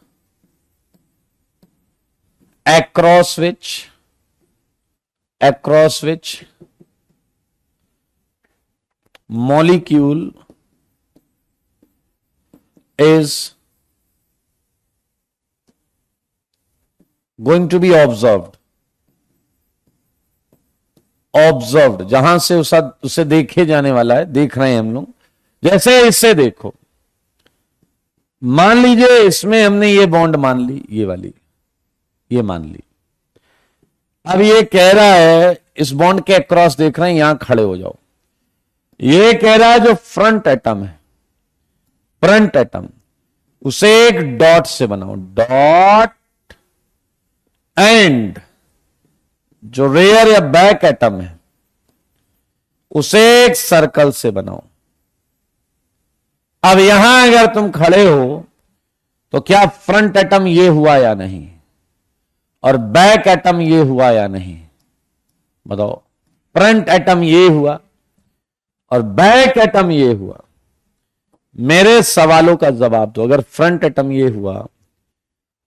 across which molecule is going to be observed, जहां से उसे देखे जाने वाला है, देख रहे हैं हम लोग। जैसे इससे देखो, मान लीजिए इसमें हमने ये बॉन्ड मान ली, ये वाली ये मान ली। अब ये कह रहा है इस बॉन्ड के अक्रॉस देख रहे हैं, यहां खड़े हो जाओ। ये कह रहा है जो फ्रंट एटम है, फ्रंट एटम, उसे एक डॉट से बनाओ, डॉट। एंड जो रेयर या बैक एटम है उसे एक सर्कल से बनाओ। अब यहां अगर तुम खड़े हो तो क्या फ्रंट एटम ये हुआ या नहीं, और बैक एटम ये हुआ या नहीं, बताओ। फ्रंट एटम ये हुआ और बैक एटम ये हुआ। मेरे सवालों का जवाब दो। अगर फ्रंट एटम ये हुआ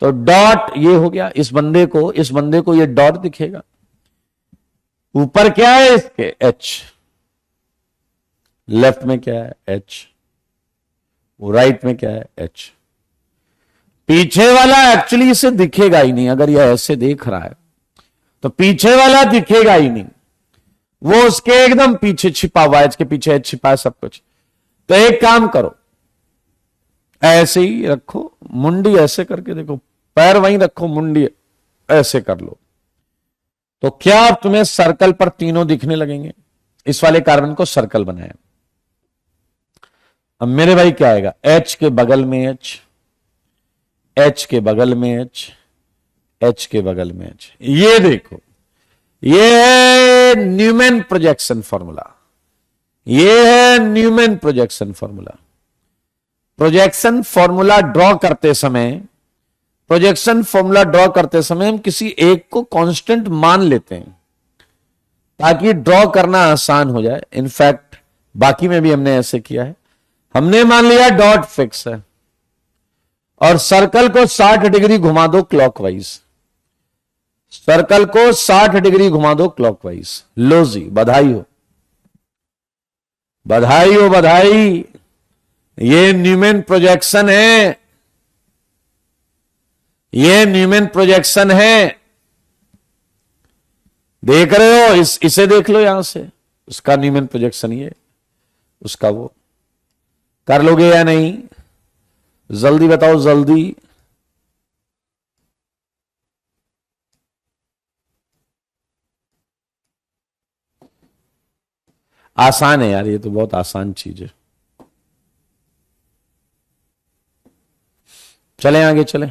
तो डॉट ये हो गया, इस बंदे को ये डॉट दिखेगा। ऊपर क्या है इसके, एच। लेफ्ट में क्या है, एच। राइट में क्या है, एच। पीछे वाला एक्चुअली इसे दिखेगा ही नहीं। अगर यह ऐसे देख रहा है तो पीछे वाला दिखेगा ही नहीं, वो उसके एकदम पीछे छिपा हुआ है, इसके पीछे एच छिपा है सब कुछ। तो एक काम करो, ऐसे ही रखो, मुंडी ऐसे करके देखो, पैर वहीं रखो, मुंडी ऐसे कर लो, तो क्या अब तुम्हें सर्कल पर तीनों दिखने लगेंगे। इस वाले कार्बन को सर्कल बनाया। अब मेरे भाई क्या आएगा, एच के बगल में एच, एच के बगल में एच, एच के बगल में एच। ये देखो, ये है न्यूमैन प्रोजेक्शन फॉर्मूला, ये है Newman projection formula. Projection formula draw करते समय, प्रोजेक्शन फॉर्मूला ड्रॉ करते समय हम किसी एक को कांस्टेंट मान लेते हैं ताकि ड्रॉ करना आसान हो जाए। इनफैक्ट बाकी में भी हमने ऐसे किया है। हमने मान लिया डॉट फिक्स है और सर्कल को 60 डिग्री घुमा दो क्लॉकवाइज, सर्कल को 60 डिग्री घुमा दो क्लॉकवाइज। लो जी, बधाई हो, बधाई हो, बधाई। ये न्यूमैन प्रोजेक्शन है, ये न्यूमैन प्रोजेक्शन है। देख रहे हो, इसे देख लो यहां से, उसका न्यूमैन प्रोजेक्शन ये, उसका वो। कर लोगे या नहीं, जल्दी बताओ, जल्दी। आसान है यार, ये तो बहुत आसान चीज है। चलें आगे, चलें।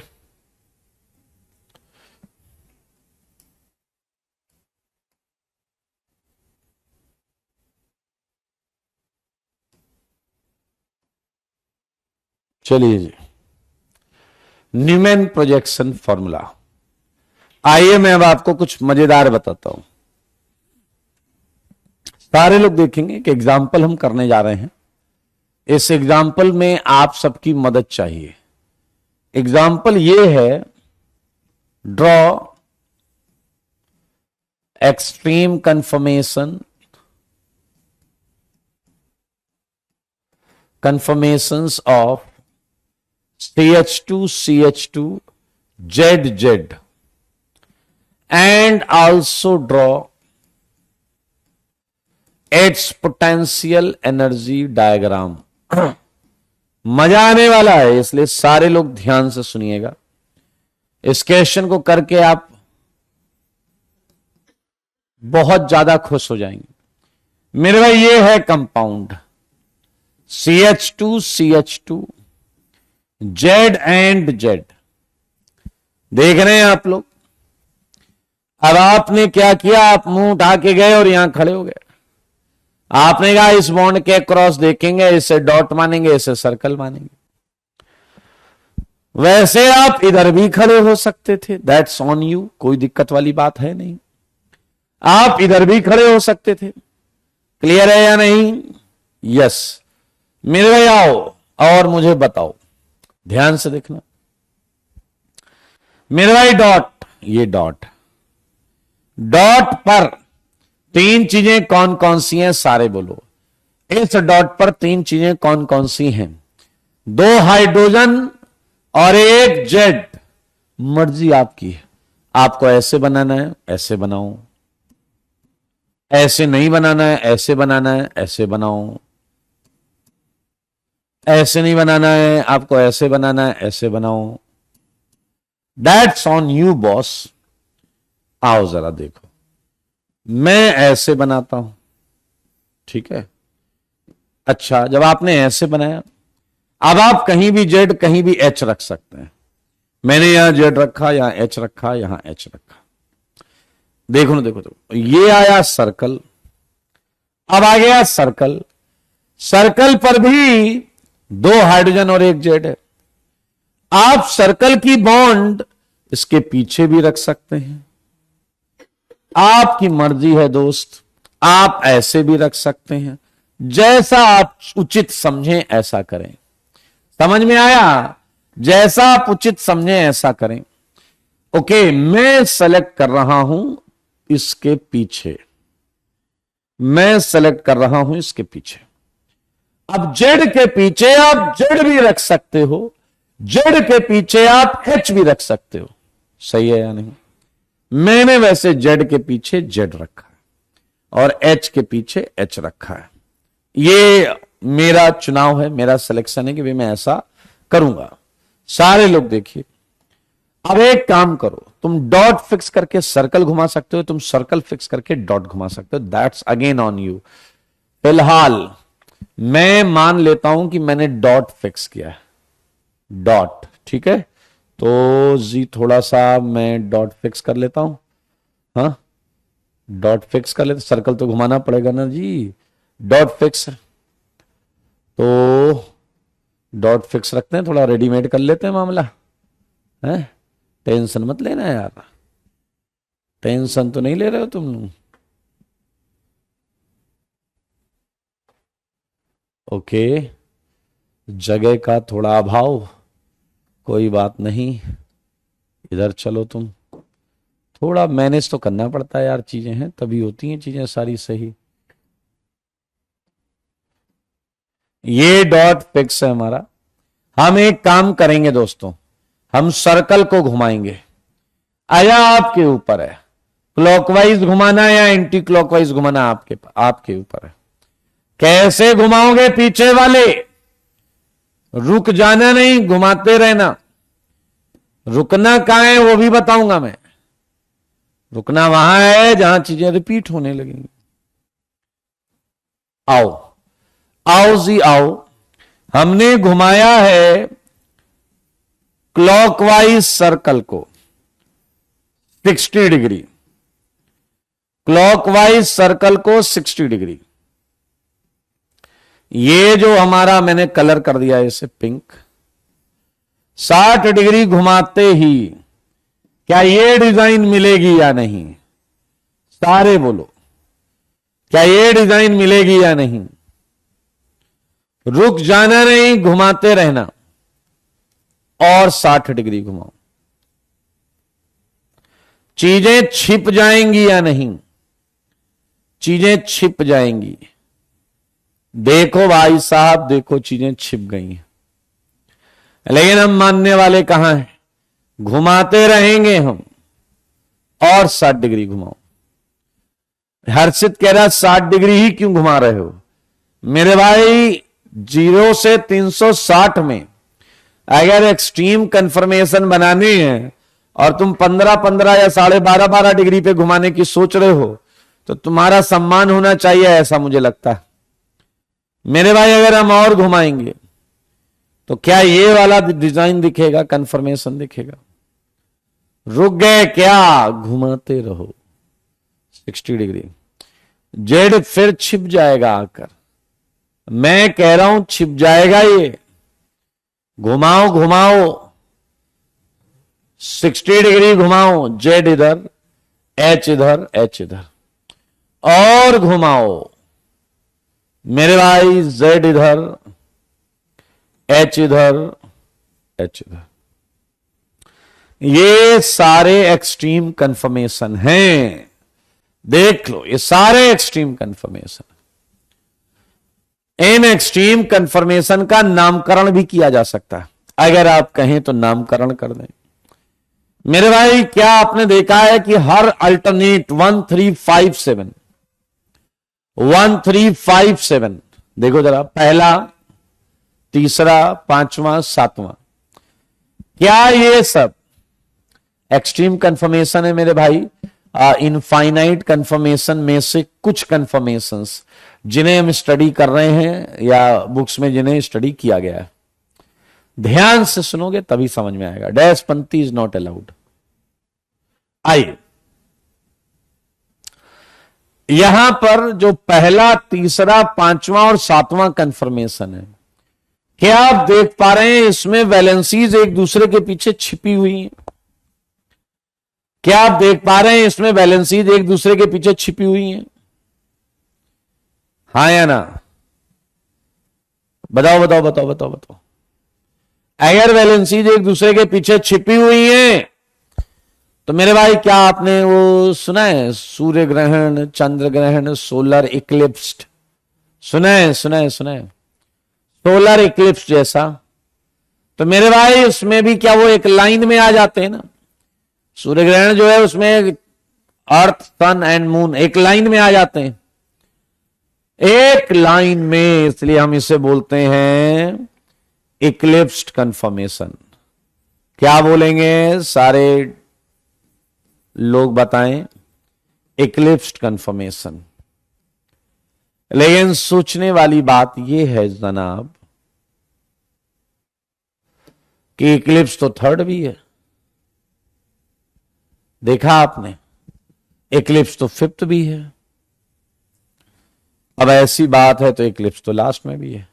चलिए जी, न्यूमैन प्रोजेक्शन फॉर्मूला। आइए मैं अब आपको कुछ मजेदार बताता हूं। सारे लोग देखेंगे कि एग्जाम्पल हम करने जा रहे हैं। इस एग्जाम्पल में आप सबकी मदद चाहिए। एग्जाम्पल ये है, draw extreme conformations of CH2 CH2 ZZ and also draw it's potential energy diagram. मजा आने वाला है, इसलिए सारे लोग ध्यान से सुनिएगा। इस क्वेश्चन को करके आप बहुत ज्यादा खुश हो जाएंगे। मेरे भाई ये है compound CH2 Z and Z, देख रहे हैं आप लोग। अब आपने क्या किया, आप मुंह उठा के गए और यहां खड़े हो गए। आपने कहा इस बॉन्ड के क्रॉस देखेंगे, इसे डॉट मानेंगे, इसे सर्कल मानेंगे। वैसे आप इधर भी खड़े हो सकते थे, दैट्स ऑन यू, कोई दिक्कत वाली बात है नहीं। आप इधर भी खड़े हो सकते थे। क्लियर है या नहीं? यस। मेरे भाई आओ और मुझे बताओ, ध्यान से देखना। मेरे भाई डॉट, ये डॉट पर तीन चीजें कौन कौन सी हैं, सारे बोलो। इस डॉट पर तीन चीजें कौन कौन सी हैं? 2 हाइड्रोजन और 1 जेड। मर्जी आपकी है, आपको ऐसे बनाना है ऐसे बनाओ, ऐसे नहीं बनाना है ऐसे बनाना है ऐसे बनाओ, ऐसे नहीं बनाना है आपको ऐसे बनाना है ऐसे बनाओ। That's on you boss. आओ जरा देखो, मैं ऐसे बनाता हूं, ठीक है। अच्छा, जब आपने ऐसे बनाया, अब आप कहीं भी जेड कहीं भी एच रख सकते हैं। मैंने यहां जेड रखा, यहां एच रखा, यहां एच रखा। देखो ना, देखो देखो, ये आया सर्कल। अब आ गया सर्कल, सर्कल पर भी 2 हाइड्रोजन और 1 जेड है। आप सर्कल की बॉन्ड इसके पीछे भी रख सकते हैं, आपकी मर्जी है दोस्त। आप ऐसे भी रख सकते हैं, जैसा आप उचित समझें ऐसा करें। समझ में आया? जैसा आप उचित समझें ऐसा करें। ओके, मैं सेलेक्ट कर रहा हूं इसके पीछे, मैं सेलेक्ट कर रहा हूं इसके पीछे। अब जेड के पीछे आप जेड भी रख सकते हो, जेड के पीछे आप एच भी रख सकते हो। सही है या नहीं? मैंने वैसे जेड के पीछे जेड रखा है और एच के पीछे एच रखा है। ये मेरा चुनाव है, मेरा सिलेक्शन है कि भाई मैं ऐसा करूंगा। सारे लोग देखिए। अब एक काम करो, तुम डॉट फिक्स करके सर्कल घुमा सकते हो, तुम सर्कल फिक्स करके डॉट घुमा सकते हो। That's again on you. फिलहाल मैं मान लेता हूं कि मैंने डॉट फिक्स किया है, डॉट, ठीक है। तो जी थोड़ा सा मैं डॉट फिक्स कर लेता हूं। हाँ, डॉट फिक्स कर लेते, सर्कल तो घुमाना पड़ेगा ना जी। डॉट फिक्स, तो डॉट फिक्स रखते हैं, थोड़ा रेडीमेड कर लेते हैं मामला है। टेंशन मत लेना यार, टेंशन तो नहीं ले रहे हो तुम लोग? ओके, जगह का थोड़ा अभाव, कोई बात नहीं। इधर चलो, तुम थोड़ा मैनेज तो करना पड़ता है यार, चीजें हैं तभी होती हैं चीजें सारी सही। ये डॉट फिक्स है हमारा। हम एक काम करेंगे दोस्तों, हम सर्कल को घुमाएंगे। आया आपके ऊपर है, क्लॉकवाइज घुमाना या एंटी क्लॉकवाइज घुमाना आपके ऊपर है। कैसे घुमाओगे? पीछे वाले रुक जाना नहीं, घुमाते रहना। रुकना कहां है वो भी बताऊंगा मैं। रुकना वहां है जहां चीजें रिपीट होने लगेंगी। आओ आओ जी आओ। हमने घुमाया है क्लॉकवाइज सर्कल को 60 डिग्री, क्लॉकवाइज सर्कल को 60 डिग्री। ये जो हमारा मैंने कलर कर दिया है इसे पिंक। 60 डिग्री घुमाते ही क्या ये डिजाइन मिलेगी या नहीं? सारे बोलो, क्या ये डिजाइन मिलेगी या नहीं? रुक जाना नहीं, घुमाते रहना और 60 डिग्री घुमाओ। चीजें छिप जाएंगी या नहीं? चीजें छिप जाएंगी। देखो भाई साहब, देखो चीजें छिप गई हैं, लेकिन हम मानने वाले कहां हैं? घुमाते रहेंगे हम और 60 डिग्री घुमाओ। हर्षित कह रहा 60 डिग्री ही क्यों घुमा रहे हो? मेरे भाई 0 से 360 में अगर एक्सट्रीम कन्फर्मेशन बनानी है और तुम 15-15 या 12.5 डिग्री पे घुमाने की सोच रहे हो तो तुम्हारा सम्मान होना चाहिए, ऐसा मुझे लगता है। मेरे भाई अगर हम और घुमाएंगे तो क्या ये वाला डिजाइन दिखेगा, कन्फर्मेशन दिखेगा? रुक गए क्या? घुमाते रहो 60 डिग्री। जेड फिर छिप जाएगा आकर, मैं कह रहा हूं छिप जाएगा ये। घुमाओ घुमाओ 60 डिग्री घुमाओ, जेड इधर, एच इधर, एच इधर, और घुमाओ मेरे भाई, जेड इधर, एच इधर, एच इधर। ये सारे एक्सट्रीम कंफर्मेशन हैं, देख लो, ये सारे extreme confirmation. In extreme confirmation का नामकरण भी किया जा सकता है, अगर आप कहें तो नामकरण कर दें। मेरे भाई क्या आपने देखा है कि हर अल्टरनेट 1357 देखो जरा, पहला, तीसरा, पांचवा, सातवां, क्या ये सब एक्सट्रीम कंफर्मेशन है मेरे भाई? इनफाइनाइट कंफर्मेशन में से कुछ कंफर्मेशंस जिन्हें हम स्टडी कर रहे हैं या बुक्स में जिन्हें स्टडी किया गया है। ध्यान से सुनोगे तभी समझ में आएगा। डैश पंक्ति इज नॉट अलाउड। आइए, यहां पर जो पहला, तीसरा, पांचवा और सातवां कंफर्मेशन है, क्या आप देख पा रहे हैं इसमें वैलेंसीज एक दूसरे के पीछे छिपी हुई हैं? क्या आप देख पा रहे हैं इसमें वैलेंसीज एक दूसरे के पीछे छिपी हुई हैं? हाँ या ना? बताओ बताओ बताओ बताओ बताओ। अगर वैलेंसीज एक दूसरे के पीछे छिपी हुई हैं तो मेरे भाई क्या आपने वो सुना है, सूर्य ग्रहण, चंद्र ग्रहण, सोलर इक्लिप्स? सुना है, सुना है, सुना है, सोलर इक्लिप्स जैसा। तो मेरे भाई उसमें भी क्या वो एक लाइन में आ जाते हैं ना? सूर्य ग्रहण जो है उसमें अर्थ, सन एंड मून एक लाइन में आ जाते हैं, एक लाइन में, इसलिए हम इसे बोलते हैं इक्लिप्स्ड कंफर्मेशन। क्या बोलेंगे सारे लोग बताएं? Eclipsed confirmation. लेकिन सोचने वाली बात यह है जनाब कि इक्लिप्स तो थर्ड भी है, देखा आपने? इक्लिप्स तो फिफ्थ भी है। अब ऐसी बात है तो इक्लिप्स तो लास्ट में भी है,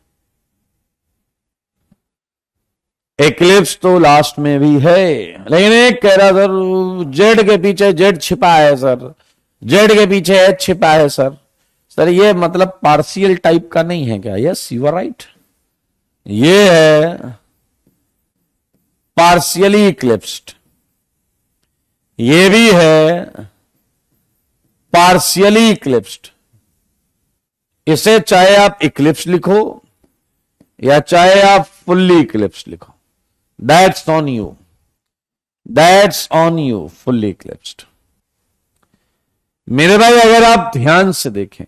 इक्लिप्स तो लास्ट में भी है। लेकिन एक कह रहा सर जेड के पीछे जेड छिपा है सर, जेड के पीछे एच छिपा है सर। सर ये मतलब पार्शियल टाइप का नहीं है क्या? यस यू आर राइट, ये है पार्शियली इक्लिप्स्ड, ये भी है पार्शियली इक्लिप्स्ड। इसे चाहे आप इक्लिप्स लिखो या चाहे आप फुल्ली इक्लिप्स लिखो, that's on you, that's on you, fully eclipsed. मेरे भाई अगर आप ध्यान से देखें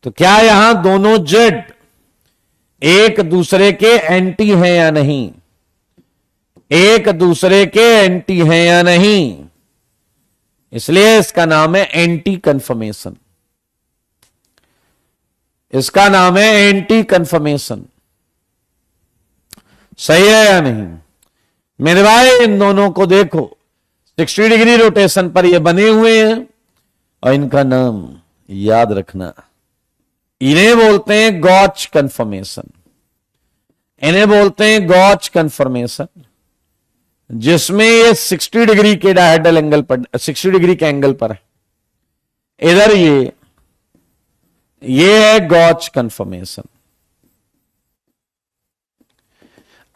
तो क्या यहां दोनों जेड एक दूसरे के एंटी हैं या नहीं? एक दूसरे के एंटी हैं या नहीं? इसलिए इसका नाम है एंटी कंफर्मेशन, इसका नाम है एंटी कंफर्मेशन। सही है या नहीं? मेरे भाई इन दोनों को देखो, 60 डिग्री रोटेशन पर ये बने हुए हैं और इनका नाम याद रखना, इन्हें बोलते हैं गॉच कंफर्मेशन, इन्हें बोलते हैं गॉच कंफर्मेशन, जिसमें ये 60 डिग्री के डायहेड्रल एंगल पर, 60 डिग्री के एंगल पर है। इधर ये है गॉच कंफर्मेशन।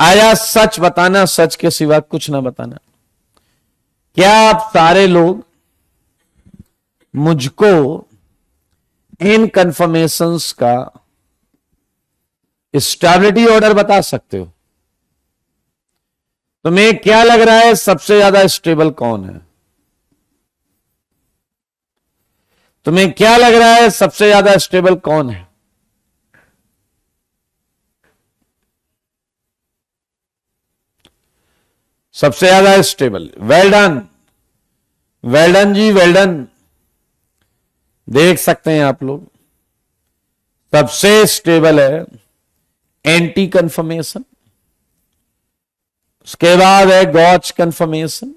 आया सच बताना, सच के सिवा कुछ ना बताना। क्या आप सारे लोग मुझको इन कंफर्मेशंस का स्टेबिलिटी ऑर्डर बता सकते हो? तुम्हें क्या लग रहा है सबसे ज्यादा स्टेबल कौन है? तुम्हें क्या लग रहा है सबसे ज्यादा स्टेबल कौन है? सबसे ज्यादा stable, well done, well done ji, well done. देख सकते हैं आप लोग, सबसे स्टेबल है एंटी कंफर्मेशन, उसके बाद है गॉच कंफर्मेशन,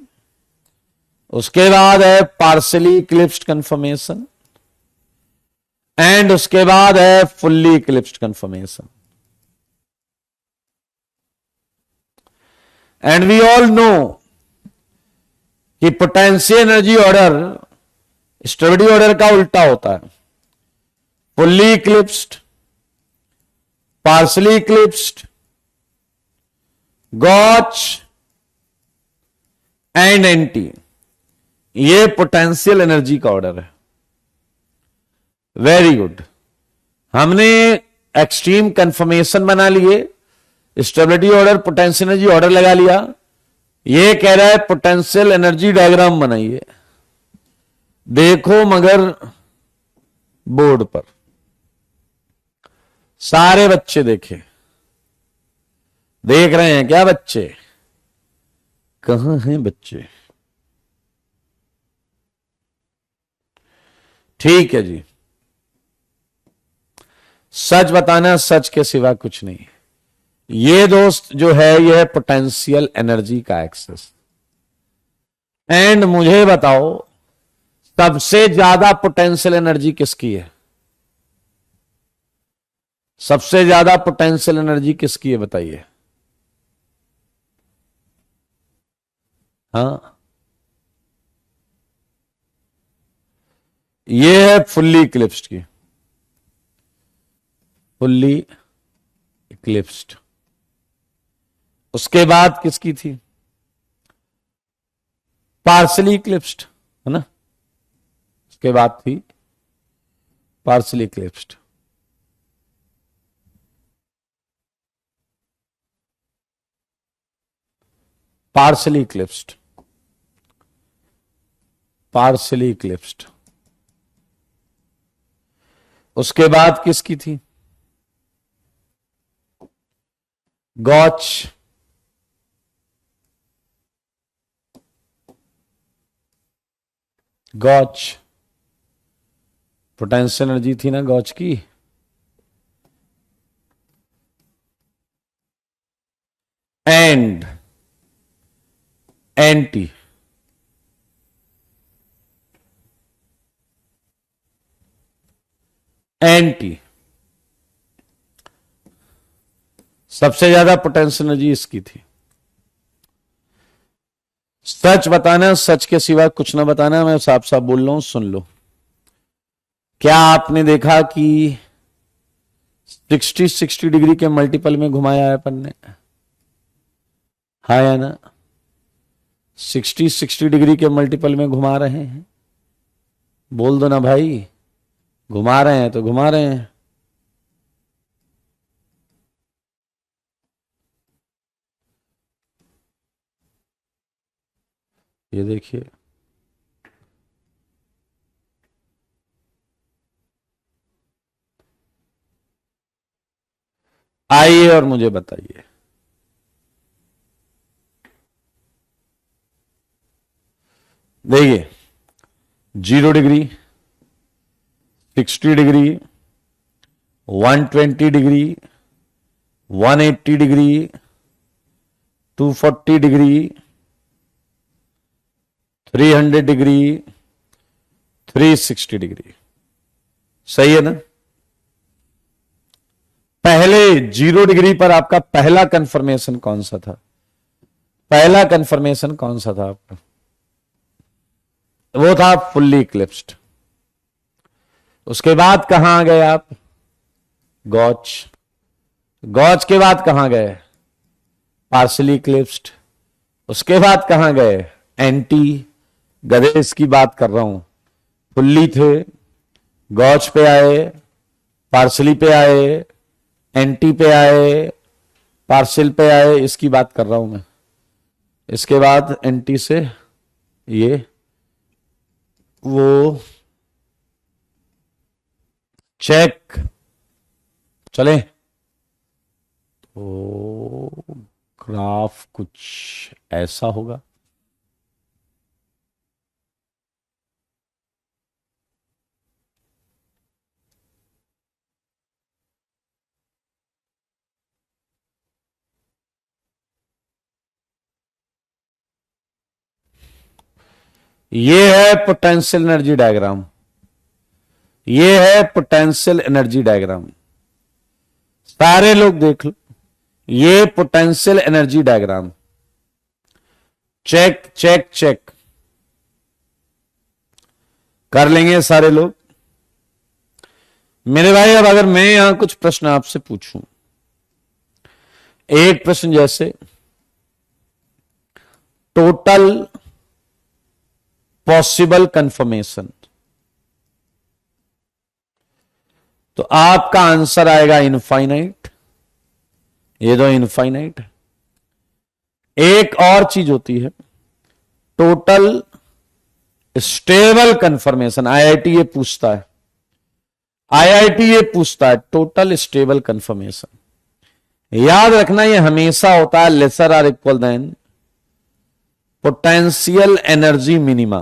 उसके बाद है पार्शली इक्लिप्स्ड कंफर्मेशन, एंड उसके बाद है fully eclipsed conformation. And we all know कि potential energy order stability order का उल्टा होता है। Fully eclipsed, partially eclipsed, gauche and anti, ये पोटेंशियल एनर्जी का ऑर्डर है। वेरी गुड, हमने एक्सट्रीम कंफर्मेशन बना लिए, stability order, potential energy order लगा लिया। ये कह रहा है पोटेंशियल एनर्जी डायग्राम बनाइए। देखो मगर बोर्ड पर सारे बच्चे देखे, देख रहे हैं क्या बच्चे? कहां हैं बच्चे? ठीक है जी, सच बताना, सच के सिवा कुछ नहीं। ये दोस्त जो है यह है पोटेंशियल एनर्जी का एक्सेस। एंड मुझे बताओ सबसे ज्यादा पोटेंशियल एनर्जी किसकी है? सबसे ज्यादा पोटेंशियल एनर्जी किसकी है बताइए? हाँ, ये है फुल्ली इक्लिप्स्ड की, फुल्ली इक्लिप्स्ड। उसके बाद किसकी थी? पार्शली इक्लिप्स्ड, है ना? उसके बाद थी partially eclipsed. Partially eclipsed, partially eclipsed. उसके बाद किसकी थी? गॉच, गॉच पोटेंशियल एनर्जी थी ना गॉच की। एंड एंटी, एंटी सबसे ज्यादा पोटेंशियल एनर्जी इसकी थी। सच बताना, सच के सिवा कुछ ना बताना। मैं साफ साफ बोल रहा हूं, सुन लो। क्या आपने देखा कि 60 डिग्री के मल्टीपल में घुमाया है अपन ने? हाँ या ना? 60 डिग्री के मल्टीपल में घुमा रहे हैं? बोल दो ना भाई, घुमा रहे हैं तो घुमा रहे हैं। ये देखिए, आइए और मुझे बताइए, देखिए 0 degree, 60 degree, 120 degree, 180 degree, 240 degree, 300 degree, 360 degree. सही है ना? पहले 0 डिग्री पर आपका पहला कंफर्मेशन कौन सा था? पहला कंफर्मेशन कौन सा था आपका? वो था फुल्ली इक्लिप्स्ड। उसके बाद कहां आ गए आप? गॉच। गॉच के बाद कहां गए? Partially eclipsed. उसके बाद कहां गए? एंटी। गदेश की बात कर रहा हूं, फुल्ली थे, गॉच पे आए, पार्शली पे आए, एंटी पे आए, पार्शियल पे आए, इसकी बात कर रहा हूं मैं। इसके बाद एंटी से ये वो चेक। चले तो ग्राफ कुछ ऐसा होगा। ये है पोटेंशियल एनर्जी डायग्राम, ये है पोटेंशियल एनर्जी डायग्राम। सारे लोग देख लो, ये potential energy diagram. Check check check कर लेंगे सारे लोग। मेरे भाई अब अगर मैं यहां कुछ प्रश्न आपसे पूछूं, एक प्रश्न जैसे टोटल पॉसिबल कंफर्मेशन, तो आपका आंसर आएगा इनफाइनाइट। ये तो इनफाइनाइट है। एक और चीज होती है टोटल स्टेबल कंफर्मेशन। आईआईटी ये पूछता है, आईआईटी ये पूछता है टोटल स्टेबल कंफर्मेशन। याद रखना ये हमेशा होता है lesser or equal then potential energy minima.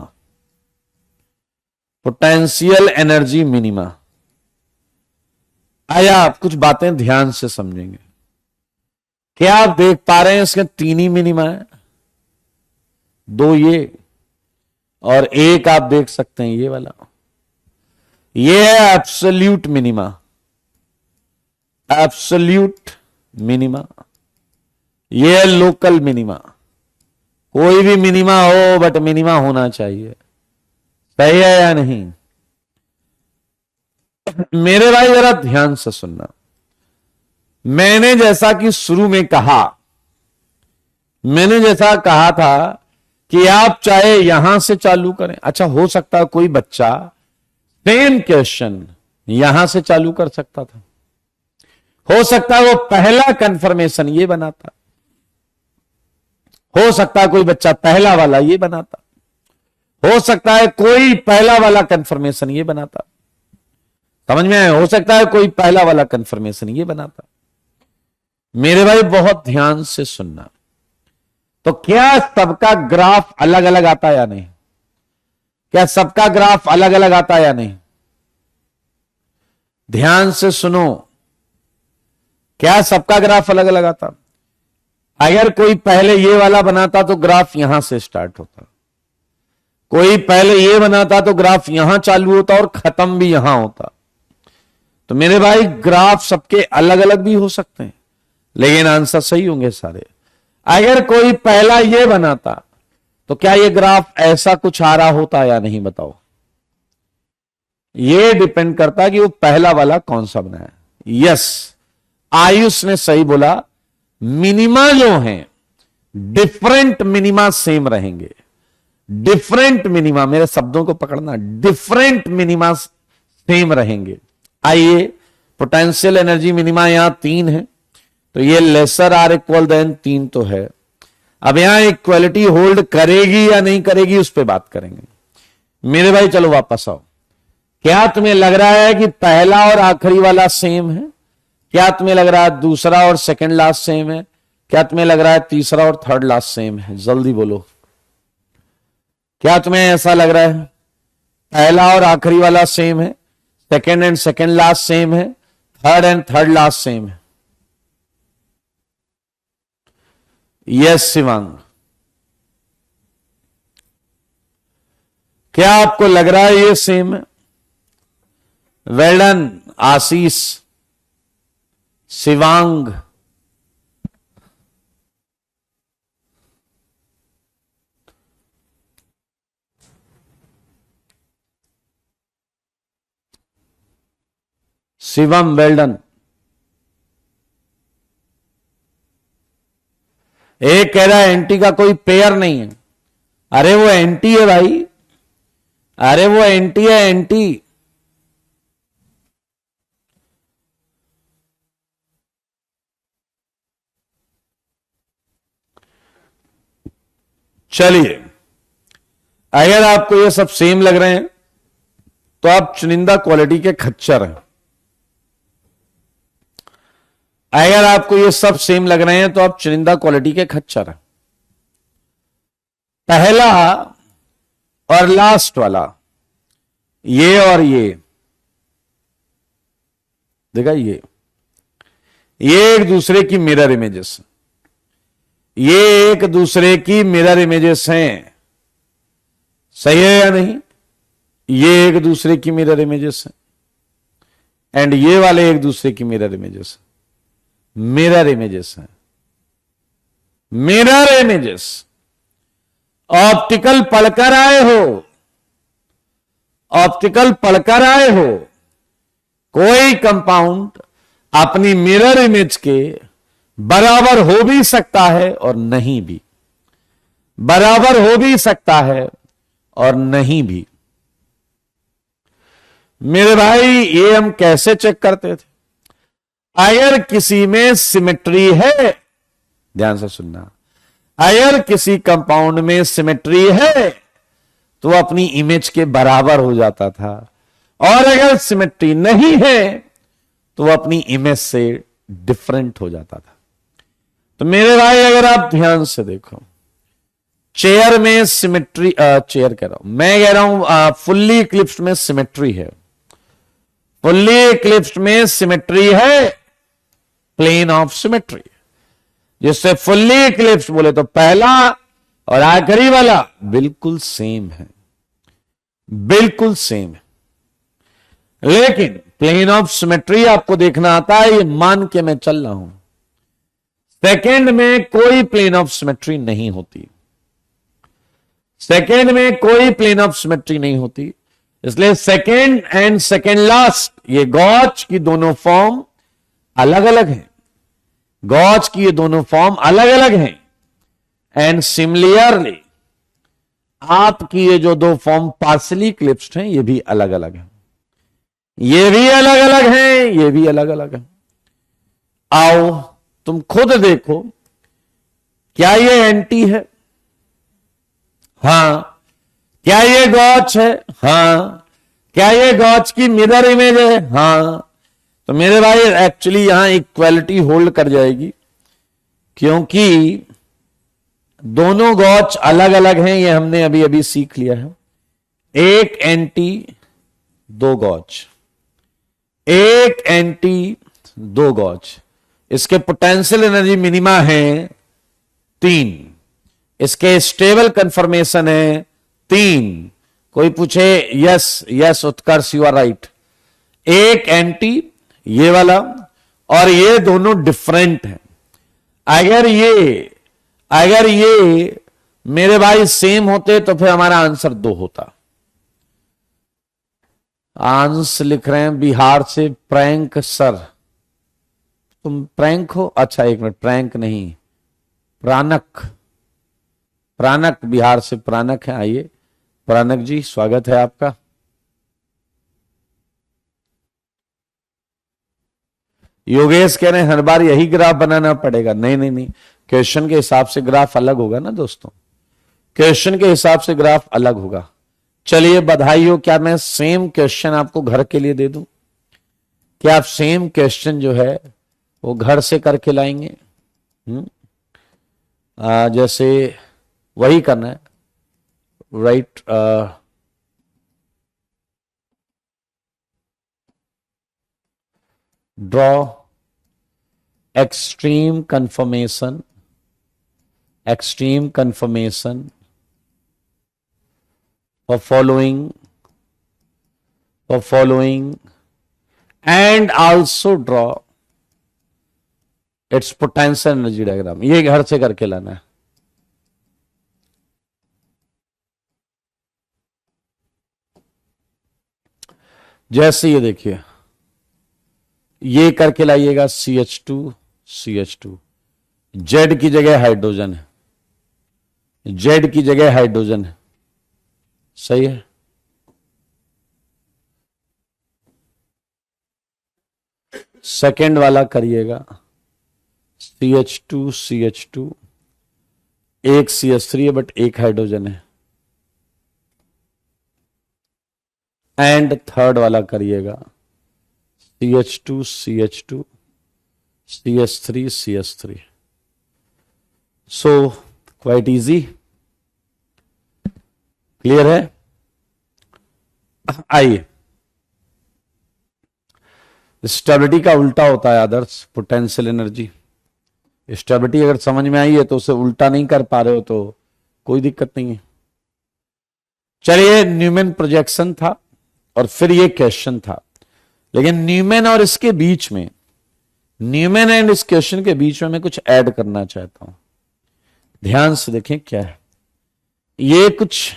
Potential energy minima. आया आप कुछ बातें ध्यान से समझेंगे। क्या आप देख पा रहे हैं इसके तीन ही मिनिमा है, दो ये और एक आप देख सकते हैं ये वाला। ये है एब्सोल्यूट मिनिमा, एब्सोल्यूट मिनिमा। ये है लोकल मिनिमा। कोई भी मिनिमा हो बट मिनिमा होना चाहिए। सही है या नहीं? मेरे भाई जरा ध्यान से सुनना। मैंने जैसा कि शुरू में कहा, मैंने जैसा कहा था कि आप चाहे यहां से चालू करें। अच्छा, हो सकता है कोई बच्चा सेम क्वेश्चन यहां से चालू कर सकता था, हो सकता है वो पहला कंफर्मेशन ये बनाता, हो सकता है कोई बच्चा पहला वाला ये बनाता, हो सकता है कोई पहला वाला कंफर्मेशन ये बनाता। समझ में आया? हो सकता है कोई पहला वाला कंफर्मेशन ये बनाता। मेरे भाई बहुत ध्यान से सुनना। तो क्या सबका ग्राफ अलग अलग आता है या नहीं? क्या सबका ग्राफ अलग अलग आता है या नहीं? ध्यान से सुनो। क्या सबका ग्राफ अलग अलग आता? अगर कोई पहले ये वाला बनाता तो ग्राफ यहां से स्टार्ट होता, कोई पहले ये बनाता तो ग्राफ यहां चालू होता और खत्म भी यहां होता। तो मेरे भाई ग्राफ सबके अलग अलग भी हो सकते हैं, लेकिन आंसर सही होंगे सारे। अगर कोई पहला ये बनाता तो क्या ये ग्राफ ऐसा कुछ आ रहा होता या नहीं? बताओ। ये डिपेंड करता है कि वो पहला वाला कौन सा बनाया। यस, आयुष ने सही बोला। मिनिमा जो हैं डिफरेंट मिनिमा सेम रहेंगे। डिफरेंट मिनिमा, मेरे शब्दों को पकड़ना, डिफरेंट मिनिमा सेम रहेंगे। आइए, पोटेंशियल एनर्जी मिनिमा यहां 3 है, तो ये लेसर आर इक्वल देन 3 तो है। अब यहां इक्वलिटी होल्ड करेगी या नहीं करेगी उस पर बात करेंगे। मेरे भाई चलो वापस आओ। क्या तुम्हें लग रहा है कि पहला और आखिरी वाला सेम है? क्या तुम्हें लग रहा है दूसरा और सेकंड लास्ट सेम है? क्या तुम्हें लग रहा है तीसरा और थर्ड लास्ट सेम है? जल्दी बोलो। क्या तुम्हें ऐसा लग रहा है पहला और आखिरी वाला सेम है, second and second last same है, third and third last same है? यस शिवांग, क्या आपको लग रहा है ये सेम है? Well done Ashish, Shivang. Shivam well done. एक कह रहा है एंटी का कोई पेयर नहीं है। अरे वो एंटी है भाई, अरे वो एंटी है, एंटी। चलिए, अगर आपको ये सब सेम लग रहे हैं तो आप चुनिंदा क्वालिटी के खच्चर हैं। अगर आपको ये सब सेम लग रहे हैं तो आप चुनिंदा क्वालिटी के खच्चर हैं। पहला और लास्ट वाला, ये और ये, देखा, ये एक दूसरे की मिरर इमेजेस, ये एक दूसरे की मिरर इमेजेस हैं, सही है या नहीं? ये एक दूसरे की मिरर इमेजेस हैं एंड ये वाले एक दूसरे की मिरर इमेजेस, मिरर इमेजेस हैं, मिरर इमेजेस। ऑप्टिकल पढ़कर आए हो, ऑप्टिकल पढ़कर आए हो, कोई कंपाउंड अपनी मिरर इमेज के बराबर हो भी सकता है और नहीं भी, बराबर हो भी सकता है और नहीं भी। मेरे भाई ये हम कैसे चेक करते थे? अगर किसी में सिमेट्री है, ध्यान से सुनना, अगर किसी कंपाउंड में सिमेट्री है तो अपनी इमेज के बराबर हो जाता था, और अगर सिमेट्री नहीं है तो अपनी इमेज से डिफरेंट हो जाता था। तो मेरे भाई अगर आप ध्यान से देखो, चेयर में सिमेट्री, चेयर कह रहा हूं, मैं कह रहा हूं फुल्ली इक्लिप्स्ड में सिमेट्री है, फुल्ली इक्लिप्स्ड में सिमेट्री है, प्लेन ऑफ सिमेट्री, जिससे फुल्ली इक्लिप्स्ड बोले तो पहला और आखिरी वाला बिल्कुल सेम है, बिल्कुल सेम है। लेकिन प्लेन ऑफ सिमेट्री आपको देखना आता है, ये मान के मैं चल रहा हूं, सेकंड में कोई प्लेन ऑफ सिमेट्री नहीं होती, सेकंड में कोई प्लेन ऑफ सिमेट्री नहीं होती। इसलिए सेकंड एंड सेकंड लास्ट, ये गॉच की दोनों फॉर्म अलग अलग हैं, गॉच की ये दोनों फॉर्म अलग अलग हैं। एंड सिमिलरली आपकी ये जो दो फॉर्म पार्सली इक्लिप्स्ड हैं, ये भी अलग अलग हैं, ये भी अलग अलग हैं, ये भी अलग अलग हैं। आओ तुम खुद देखो, क्या ये एंटी है? हां। क्या ये गॉच है? हां। क्या ये गॉच की मिरर इमेज है? हां। तो मेरे भाई एक्चुअली यहां इक्वालिटी होल्ड कर जाएगी, क्योंकि दोनों गॉच अलग अलग हैं, ये हमने अभी अभी सीख लिया है। एक एंटी दो गॉच, एक एंटी दो गॉच, इसके पोटेंशियल एनर्जी मिनिमा है 3, इसके स्टेबल कंफर्मेशन है 3। कोई पूछे, yes yes Utkarsh you are right. एक एंटी ये वाला और ये दोनों डिफरेंट हैं। अगर ये मेरे भाई सेम होते तो फिर हमारा आंसर 2 होता। आंस लिख रहे हैं बिहार से प्रैंक सर, तुम प्रैंक हो? अच्छा एक मिनट, प्रैंक नहीं, प्राणक, प्राणक बिहार से प्राणक है। आइए प्राणक जी, स्वागत है आपका। योगेश कह रहे हैं हर बार यही ग्राफ बनाना पड़ेगा। नहीं नहीं नहीं, क्वेश्चन के हिसाब से ग्राफ अलग होगा ना दोस्तों, क्वेश्चन के हिसाब से ग्राफ अलग होगा। चलिए बधाई हो। क्या मैं सेम क्वेश्चन आपको घर के लिए दे दूं? क्या आप सेम क्वेश्चन जो है वो घर से करके लाएंगे? जैसे वही करना है, right? Draw extreme confirmation, extreme confirmation for following and also draw its potential energy diagram। ये घर से करके लाना है। जैसे ये देखिए, ये करके लाइएगा CH2 CH2, जेड की जगह हाइड्रोजन है, जेड की जगह हाइड्रोजन है, सही है। सेकंड वाला करिएगा CH2 CH2, एक CH3 है बट एक हाइड्रोजन है। एंड थर्ड वाला करिएगा CH2 CH2, CH3 CH3. So quite easy. Clear है? आइए, स्टेबिलिटी का उल्टा होता है आदर्श, पोटेंशियल एनर्जी। स्टेबिलिटी अगर समझ में आई है तो उसे उल्टा नहीं कर पा रहे हो तो कोई दिक्कत नहीं है। चलिए, न्यूमैन प्रोजेक्शन था और फिर ये क्वेश्चन था, लेकिन न्यूमैन और इसके बीच में, न्यूमैन एंड इस क्वेश्चन के बीच में मैं कुछ ऐड करना चाहता हूं। ध्यान से देखें क्या है ये। कुछ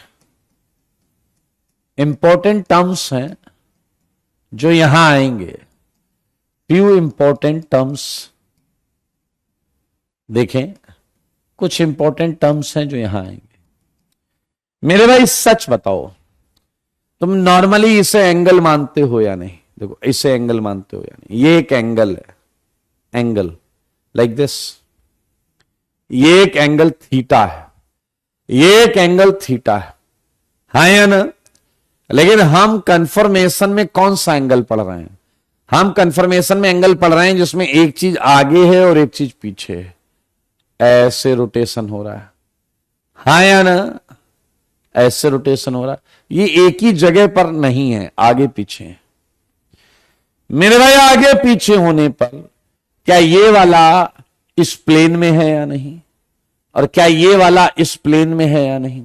इंपॉर्टेंट टर्म्स हैं जो यहां आएंगे। फ्यू इंपॉर्टेंट टर्म्स देखें, कुछ इंपॉर्टेंट टर्म्स हैं जो यहां आएंगे। मेरे भाई सच बताओ, तुम नॉर्मली इसे एंगल मानते हो या नहीं? देखो, इसे एंगल मानते हो या नहीं? ये एक एंगल है, एंगल लाइक दिस। ये एक एंगल थीटा है, ये एक एंगल थीटा है, हाँ या ना? लेकिन हम कंफर्मेशन में कौन सा एंगल पढ़ रहे हैं? हम कंफर्मेशन में एंगल पढ़ रहे हैं जिसमें एक चीज आगे है और एक चीज पीछे है। ऐसे रोटेशन हो रहा है, हाँ या ना? ऐसे रोटेशन हो रहा है। ये एक ही जगह पर नहीं है, आगे पीछे है। मेरे भाई, आगे पीछे होने पर क्या ये वाला इस प्लेन में है या नहीं, और क्या ये वाला इस प्लेन में है या नहीं?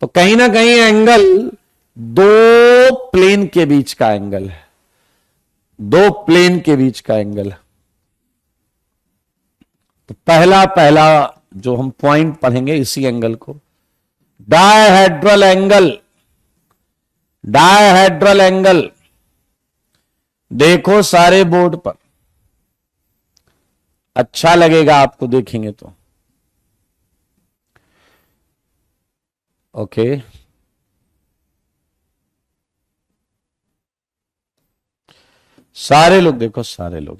तो कहीं ना कहीं एंगल दो प्लेन के बीच का एंगल है, दो प्लेन के बीच का एंगल है। तो पहला जो हम पॉइंट पढ़ेंगे इसी एंगल को, डायहेड्रल एंगल। डायहेड्रल एंगल देखो सारे बोर्ड पर, अच्छा लगेगा आपको देखेंगे तो। ओके, सारे लोग देखो, सारे लोग।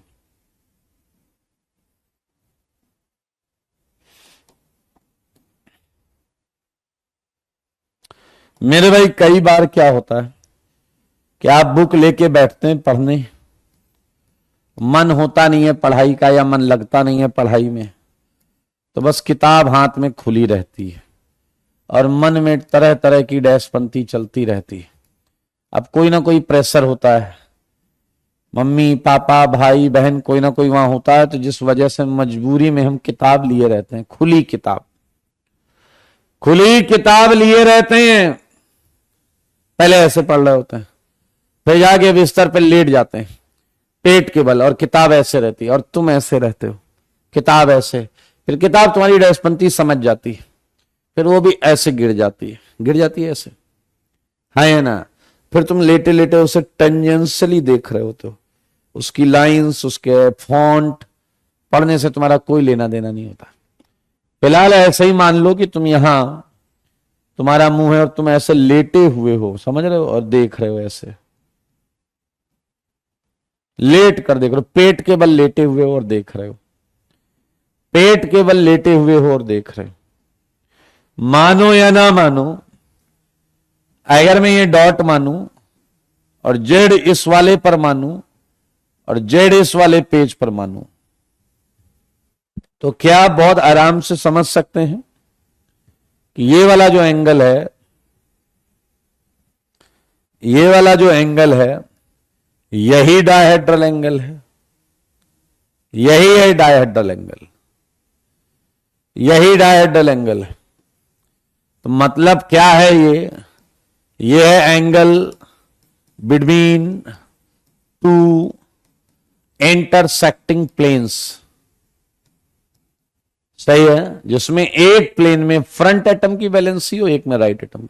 मेरे भाई, कई बार क्या होता है कि आप बुक लेके बैठते हैं पढ़ने, मन होता नहीं है पढ़ाई का या मन लगता नहीं है पढ़ाई में, तो बस किताब हाथ में खुली रहती है और मन में तरह तरह की डैशपंती चलती रहती है। अब कोई ना कोई प्रेशर होता है, मम्मी पापा भाई बहन कोई ना कोई वहां होता है, तो जिस वजह से मजबूरी में हम किताब लिए रहते हैं, खुली किताब, खुली किताब लिए रहते हैं। पहले ऐसे पढ़ रहे होते हैं, फिर जाके बिस्तर पर लेट जाते हैं पेट के बल, और किताब ऐसे रहती है और तुम ऐसे रहते हो, किताब ऐसे, फिर किताब तुम्हारी डैशपंती समझ जाती है, फिर वो भी ऐसे गिर जाती है ऐसे, है ना? फिर तुम लेटे लेटे उसे टेंजेंशियली देख रहे होते हो, उसकी लाइंस, उसके फॉन्ट, पढ़ने से तुम्हारा कोई लेना देना नहीं होता। फिलहाल ऐसे ही मान लो कि तुम यहां, तुम्हारा मुंह है और तुम ऐसे लेटे हुए हो, समझ रहे हो, और देख रहे हो ऐसे लेट कर देख रहे हो, पेट के बल लेटे हुए हो और देख रहे हो, पेट के बल लेटे हुए हो और देख रहे हो। मानो या ना मानो, अगर मैं ये डॉट मानूं और जेड इस वाले पर मानूं और जेड इस वाले पेज पर मानूं, तो क्या आप बहुत आराम से समझ सकते हैं कि ये वाला जो एंगल है, ये वाला जो एंगल है, यही डायहेड्रल एंगल है, यही है डायहेड्रल एंगल, यही डायहेड्रल एंगल है। तो मतलब क्या है ये है angle between two intersecting planes, सही है, जिसमें एक प्लेन में फ्रंट एटम की वैलेंसी हो, एक में राइट एटम,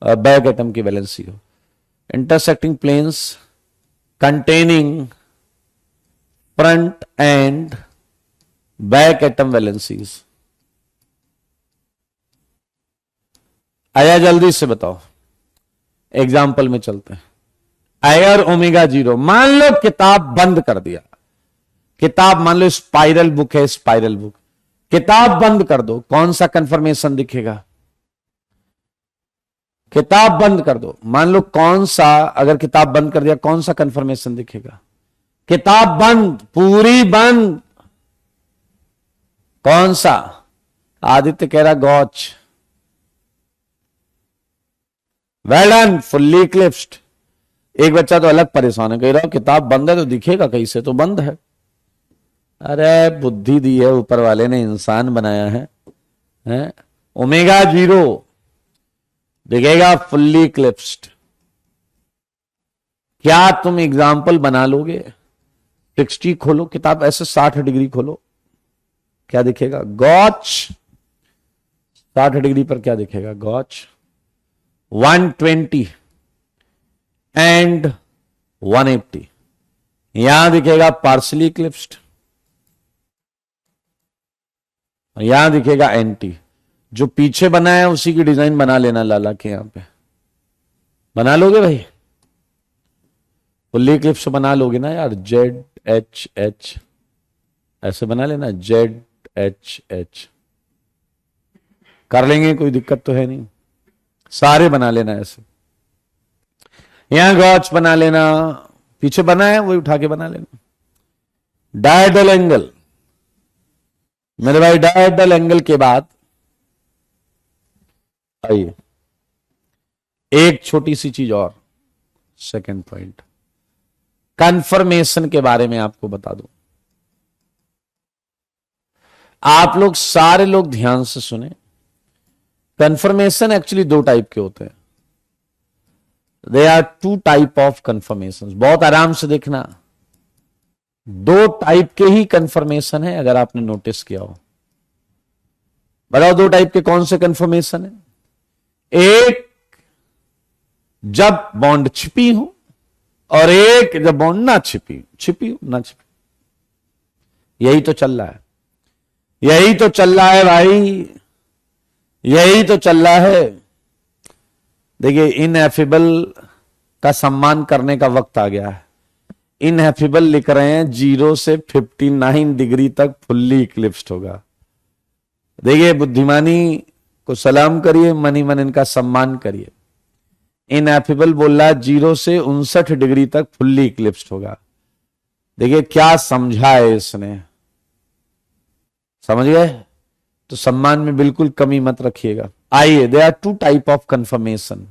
बैक एटम की वैलेंसी हो। Intersecting planes containing front and back atom valencies। आया, जल्दी से बताओ, एग्जाम्पल में चलते हैं। अगर ओमेगा 0, मान लो किताब बंद कर दिया, किताब मान लो स्पाइरल बुक है, स्पाइरल बुक, किताब बंद कर दो, कौन सा कंफर्मेशन दिखेगा? किताब बंद कर दो, मान लो कौन सा, अगर किताब बंद कर दिया कौन सा कंफर्मेशन दिखेगा? किताब बंद, पूरी बंद। कौन सा? आदित्य कह रहा gauche. Well done, fully eclipsed. एक बच्चा तो अलग परेशान है, कह रहा किताब बंद है तो दिखेगा कैसे, तो बंद है। अरे बुद्धि दी है ऊपर वाले ने, इंसान बनाया है? ओमेगा 0 दिखेगा फुल्ली इक्लिप्स्ड। क्या तुम एग्जाम्पल बना लोगे? 60 खोलो किताब, ऐसे 60 डिग्री खोलो, क्या दिखेगा? गॉच। 60 डिग्री पर क्या दिखेगा? गॉच। 120 एंड 180, यहां दिखेगा पार्सली इक्लिप्स्ड, यहां दिखेगा एंटी। जो पीछे बना है उसी की डिजाइन बना लेना लाला के यहां पे। बना लोगे भाई? फुल्ली इक्लिप्स बना लोगे ना यार? ZHH ऐसे बना लेना, ZHH कर लेंगे, कोई दिक्कत तो है नहीं। सारे बना लेना ऐसे। यहां गॉच बना लेना, पीछे बना है वही उठा के बना लेना। डायडल एंगल मेरे भाई, डायडल एंगल के बाद आइए एक छोटी सी चीज और, सेकंड पॉइंट, कन्फर्मेशन के बारे में आपको बता दूं। आप लोग सारे लोग ध्यान से सुने। कन्फर्मेशन एक्चुअली दो टाइप के होते हैं। They are two type of conformation. बहुत आराम से देखना, दो टाइप के ही कन्फर्मेशन है, अगर आपने नोटिस किया हो। बताओ दो टाइप के कौन से कन्फर्मेशन है? एक जब बॉन्ड छिपी हो, और एक जब बॉन्ड ना छिपी हो ना छिपी। यही तो चल रहा है, यही तो चल रहा है भाई, यही तो चल रहा है। देखिए, इनएफिबल का सम्मान करने का वक्त आ गया है। इनएफिबल लिख रहे हैं 0 से 59 डिग्री तक फुल्ली इक्लिप्स्ड होगा। देखिए, बुद्धिमानी को सलाम करिए, मनी मन इनका सम्मान करिए। इनएफिबल बोल रहा है 0 से 59 डिग्री तक फुल्ली इक्लिप्स्ड होगा। देखिए क्या समझा है इसने, समझ गए? तो सम्मान में बिल्कुल कमी मत रखिएगा। आइए, they are two type of conformation,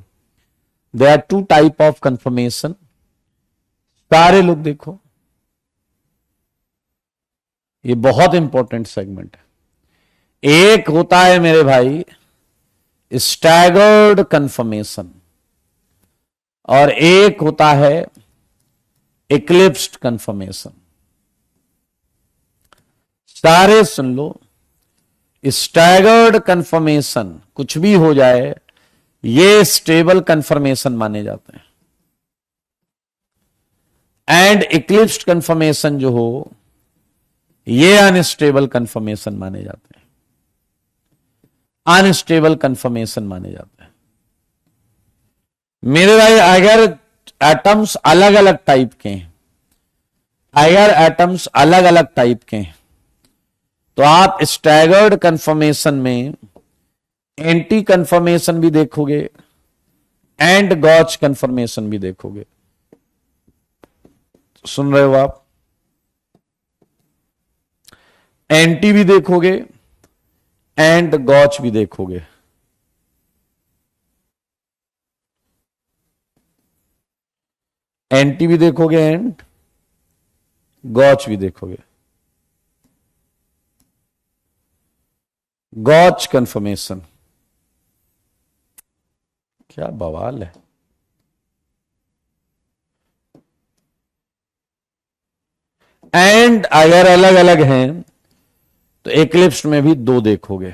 they are two type of conformation. सारे लोग देखो, ये बहुत इंपॉर्टेंट सेगमेंट है। एक होता है मेरे भाई स्टैगर्ड कंफर्मेशन, और एक होता है इक्लिप्स्ड कंफर्मेशन। सारे सुन लो, स्टैगर्ड कंफर्मेशन कुछ भी हो जाए, ये स्टेबल कंफर्मेशन माने जाते हैं। एंड इक्लिप्स्ड कंफर्मेशन जो हो, ये अनस्टेबल कंफर्मेशन माने जाते हैं, अनस्टेबल कंफर्मेशन माने जाते हैं। मेरे भाई, अगर एटम्स अलग अलग टाइप के हैं, अगर एटम्स अलग अलग टाइप के हैं, तो आप स्टैगर्ड कंफर्मेशन में एंटी कंफर्मेशन भी देखोगे एंड गॉच कंफर्मेशन भी देखोगे। सुन रहे हो आप? एंटी भी देखोगे एंड गॉच भी देखोगे। एंटी भी देखोगे एंड गॉच भी देखोगे। गॉच कंफर्मेशन क्या बवाल है। एंड अगर अलग अलग हैं तो इक्लिप्स्ड में भी दो देखोगे,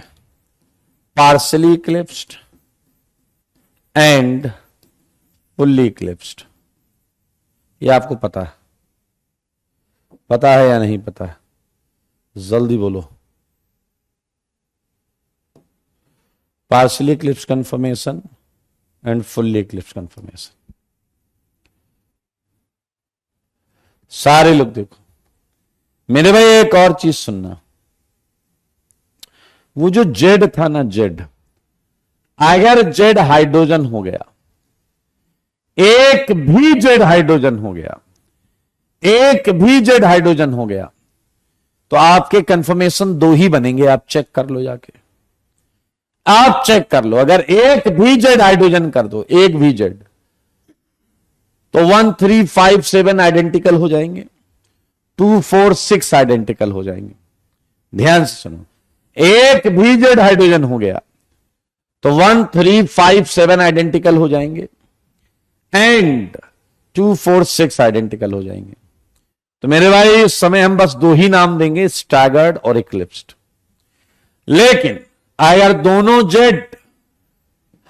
partially eclipsed and fully eclipsed. ये आपको पता है? पता है या नहीं पता है? जल्दी बोलो। Partially eclipsed conformation and fully eclipsed conformation. सारे लोग देखो। मेरे भाई, एक और चीज सुनना, वो जो जेड था ना, जेड, अगर जेड हाइड्रोजन हो गया, एक भी जेड हाइड्रोजन हो गया, एक भी जेड हाइड्रोजन हो गया तो आपके कंफर्मेशन दो ही बनेंगे। आप चेक कर लो जाके, आप चेक कर लो। अगर एक भी जेड हाइड्रोजन कर दो, एक भी जेड, तो 1 3 5 7 आइडेंटिकल हो जाएंगे, 2 4 6 आइडेंटिकल हो जाएंगे। ध्यान से सुनो, एक भी जेड हाइड्रोजन हो गया तो 1 3 5 7 आइडेंटिकल हो जाएंगे एंड 2 4 6 आइडेंटिकल हो जाएंगे। तो मेरे भाई इस समय हम बस दो ही नाम देंगे, स्टैगर्ड और इक्लिप्स्ड। लेकिन अगर दोनों जेड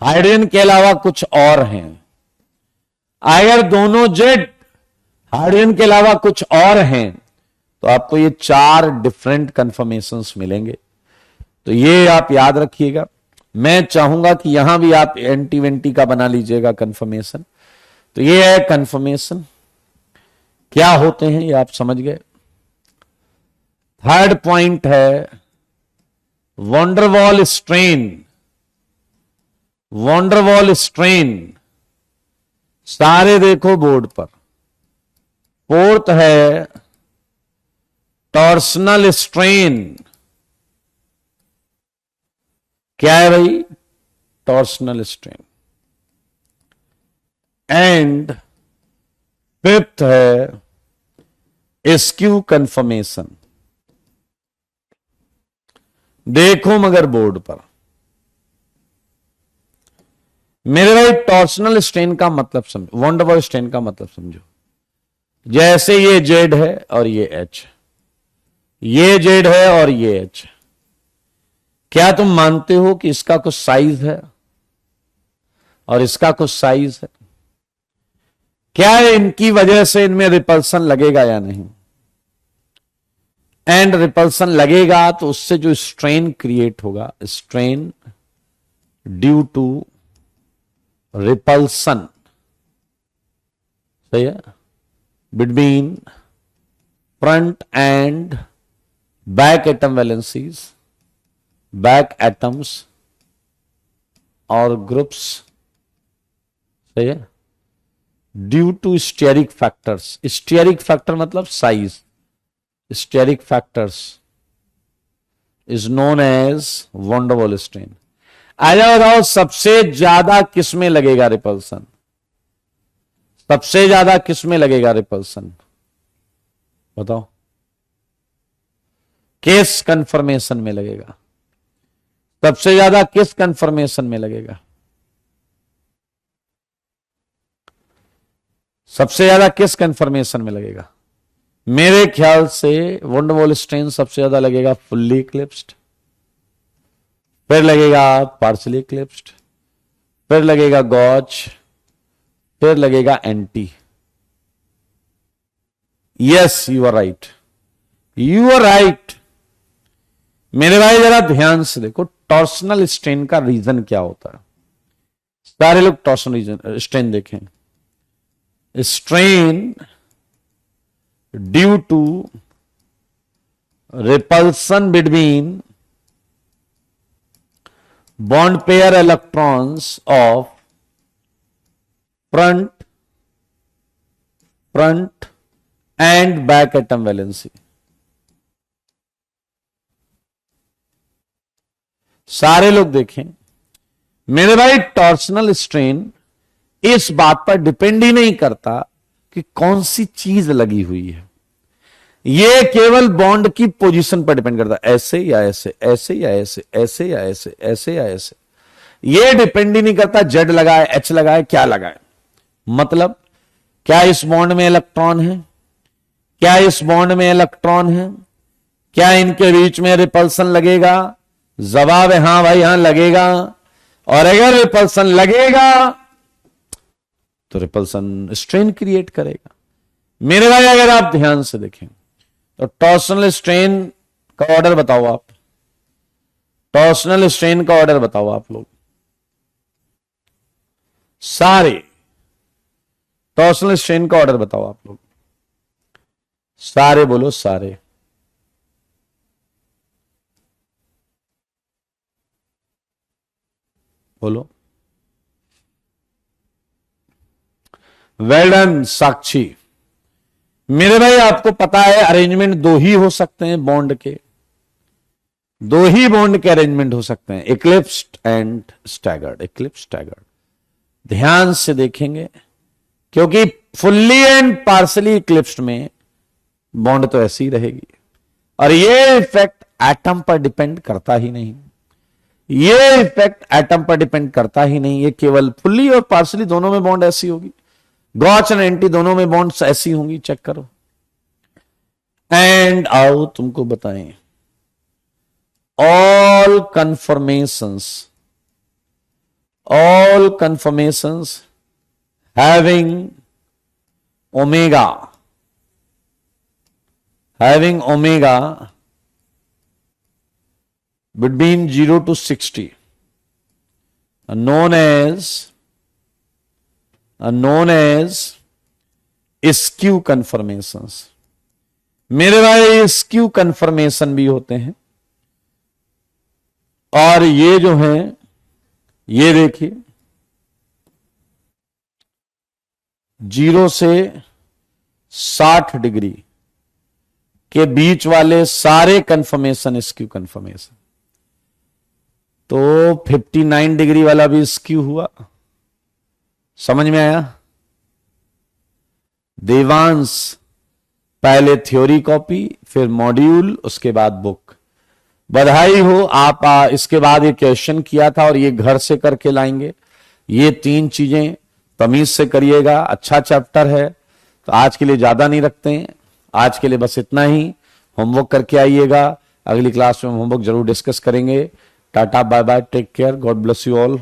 हाइड्रोजन के अलावा कुछ और हैं, अगर दोनों जेड हाइड्रोजन के अलावा कुछ और हैं, तो आपको ये चार डिफरेंट कंफर्मेशंस मिलेंगे। तो ये आप याद रखिएगा। मैं चाहूंगा कि यहां भी आप एंटी वेंटी का बना लीजिएगा कंफर्मेशन। तो ये है कंफर्मेशन, क्या होते हैं ये आप समझ गए। थर्ड पॉइंट है वॉन्डरवॉल स्ट्रेन। वॉन्डरवॉल स्ट्रेन सारे देखो बोर्ड पर। फोर्थ है टॉर्सनल स्ट्रेन। क्या है भाई? Torsional strain. एंड फिफ्थ है एस्क्यू कंफर्मेशन। देखो मगर बोर्ड पर मेरे भाई, टॉर्सनल स्ट्रेन का मतलब समझो, वॉन्डरवॉल स्ट्रेन का मतलब समझो। जैसे ये जेड है और ये एच, ये जेड है और ये एच। क्या तुम मानते हो कि इसका कुछ साइज है और इसका कुछ साइज है? क्या इनकी वजह से इनमें रिपल्सन लगेगा या नहीं? एंड रिपल्सन लगेगा तो उससे जो स्ट्रेन क्रिएट होगा, स्ट्रेन ड्यू टू रिपल्सन, सही है, between front and back atom valencies, back atoms और ग्रुप्स, सही है, due to steric factors. Steric factor मतलब size. Steric factors is known as van der Waal strain. आजा बताओ, सबसे ज्यादा किसमें लगेगा रिपल्सन? सबसे ज्यादा किसमें लगेगा रिपल्सन? बताओ, किस कंफर्मेशन में लगेगा? सबसे ज्यादा किस कंफर्मेशन में लगेगा? सबसे ज्यादा किस कंफर्मेशन में लगेगा? मेरे ख्याल से वॉन्डरवॉल स्ट्रेन सबसे ज्यादा लगेगा फुल्ली इक्लिप्स्ड, फिर लगेगा पार्शली इक्लिप्स्ड, फिर लगेगा गॉच, फिर लगेगा anti. Yes, you are right, you are right. मेरे भाई जरा ध्यान से देखो, टॉर्सनल स्ट्रेन का रीजन क्या होता है। सारे लोग टॉर्सनल स्ट्रेन देखें। Strain due to repulsion between bond pair electrons of front and back atom valency. सारे लोग देखें मेरे भाई, टॉर्सनल स्ट्रेन इस बात पर डिपेंड ही नहीं करता कि कौन सी चीज लगी हुई है। यह केवल बॉन्ड की पोजीशन पर डिपेंड करता है, ऐसे या ऐसे, ऐसे या ऐसे, ऐसे या ऐसे, ऐसे या ऐसे। यह डिपेंड ही नहीं करता जेड लगाए, एच लगाए, क्या लगाए। मतलब क्या इस बॉन्ड में इलेक्ट्रॉन है? क्या इस बॉन्ड में इलेक्ट्रॉन है? क्या इनके बीच में रिपल्सन लगेगा? जवाब है हां भाई, हां लगेगा। और अगर रिपल्सन लगेगा तो रिपल्सन स्ट्रेन क्रिएट करेगा। मेरे भाई अगर आप ध्यान से देखें तो टॉर्सनल स्ट्रेन का ऑर्डर बताओ आप। टॉर्सनल स्ट्रेन का ऑर्डर बताओ आप लोग सारे। टॉर्सनल स्ट्रेन का ऑर्डर बताओ आप लोग सारे, बोलो सारे। बोलो। वेल डन साक्षी। मेरे भाई आपको पता है अरेंजमेंट दो ही हो सकते हैं बॉन्ड के, दो ही बॉन्ड के अरेंजमेंट हो सकते हैं, eclipsed and staggered, Eclipse staggered. ध्यान से देखेंगे क्योंकि फुल्ली एंड पार्सली इक्लिप्स्ड में बॉन्ड तो ऐसी ही रहेगी, और ये इफेक्ट एटम पर डिपेंड करता ही नहीं, ये इफेक्ट एटम पर डिपेंड करता ही नहीं, ये केवल फुल्ली और पार्सली दोनों में बॉन्ड ऐसी होगी, गॉच एंड एंटी दोनों में बॉन्ड्स ऐसी होंगी, चेक करो। एंड आओ तुमको बताएं, all conformations having omega between 0 to 60 are known as skew conformations। मेरे भाई स्क्यू कन्फर्मेशन भी होते हैं, और ये जो है, ये देखिए 0 से 60 डिग्री के बीच वाले सारे कन्फर्मेशन स्क्यू कन्फर्मेशन। तो 59 डिग्री वाला भी स्क्यू हुआ, समझ में आया? देवांश पहले थ्योरी कॉपी, फिर मॉड्यूल, उसके बाद बुक। बधाई हो, आप इसके बाद ये क्वेश्चन किया था और ये घर से करके लाएंगे। ये 3 चीजें तमीज से करिएगा, अच्छा चैप्टर है। तो आज के लिए ज्यादा नहीं रखते हैं, आज के लिए बस इतना ही। होमवर्क करके आइएगा, अगली क्लास में होमवर्क जरूर डिस्कस करेंगे। Tata, bye bye, take care, God bless you all.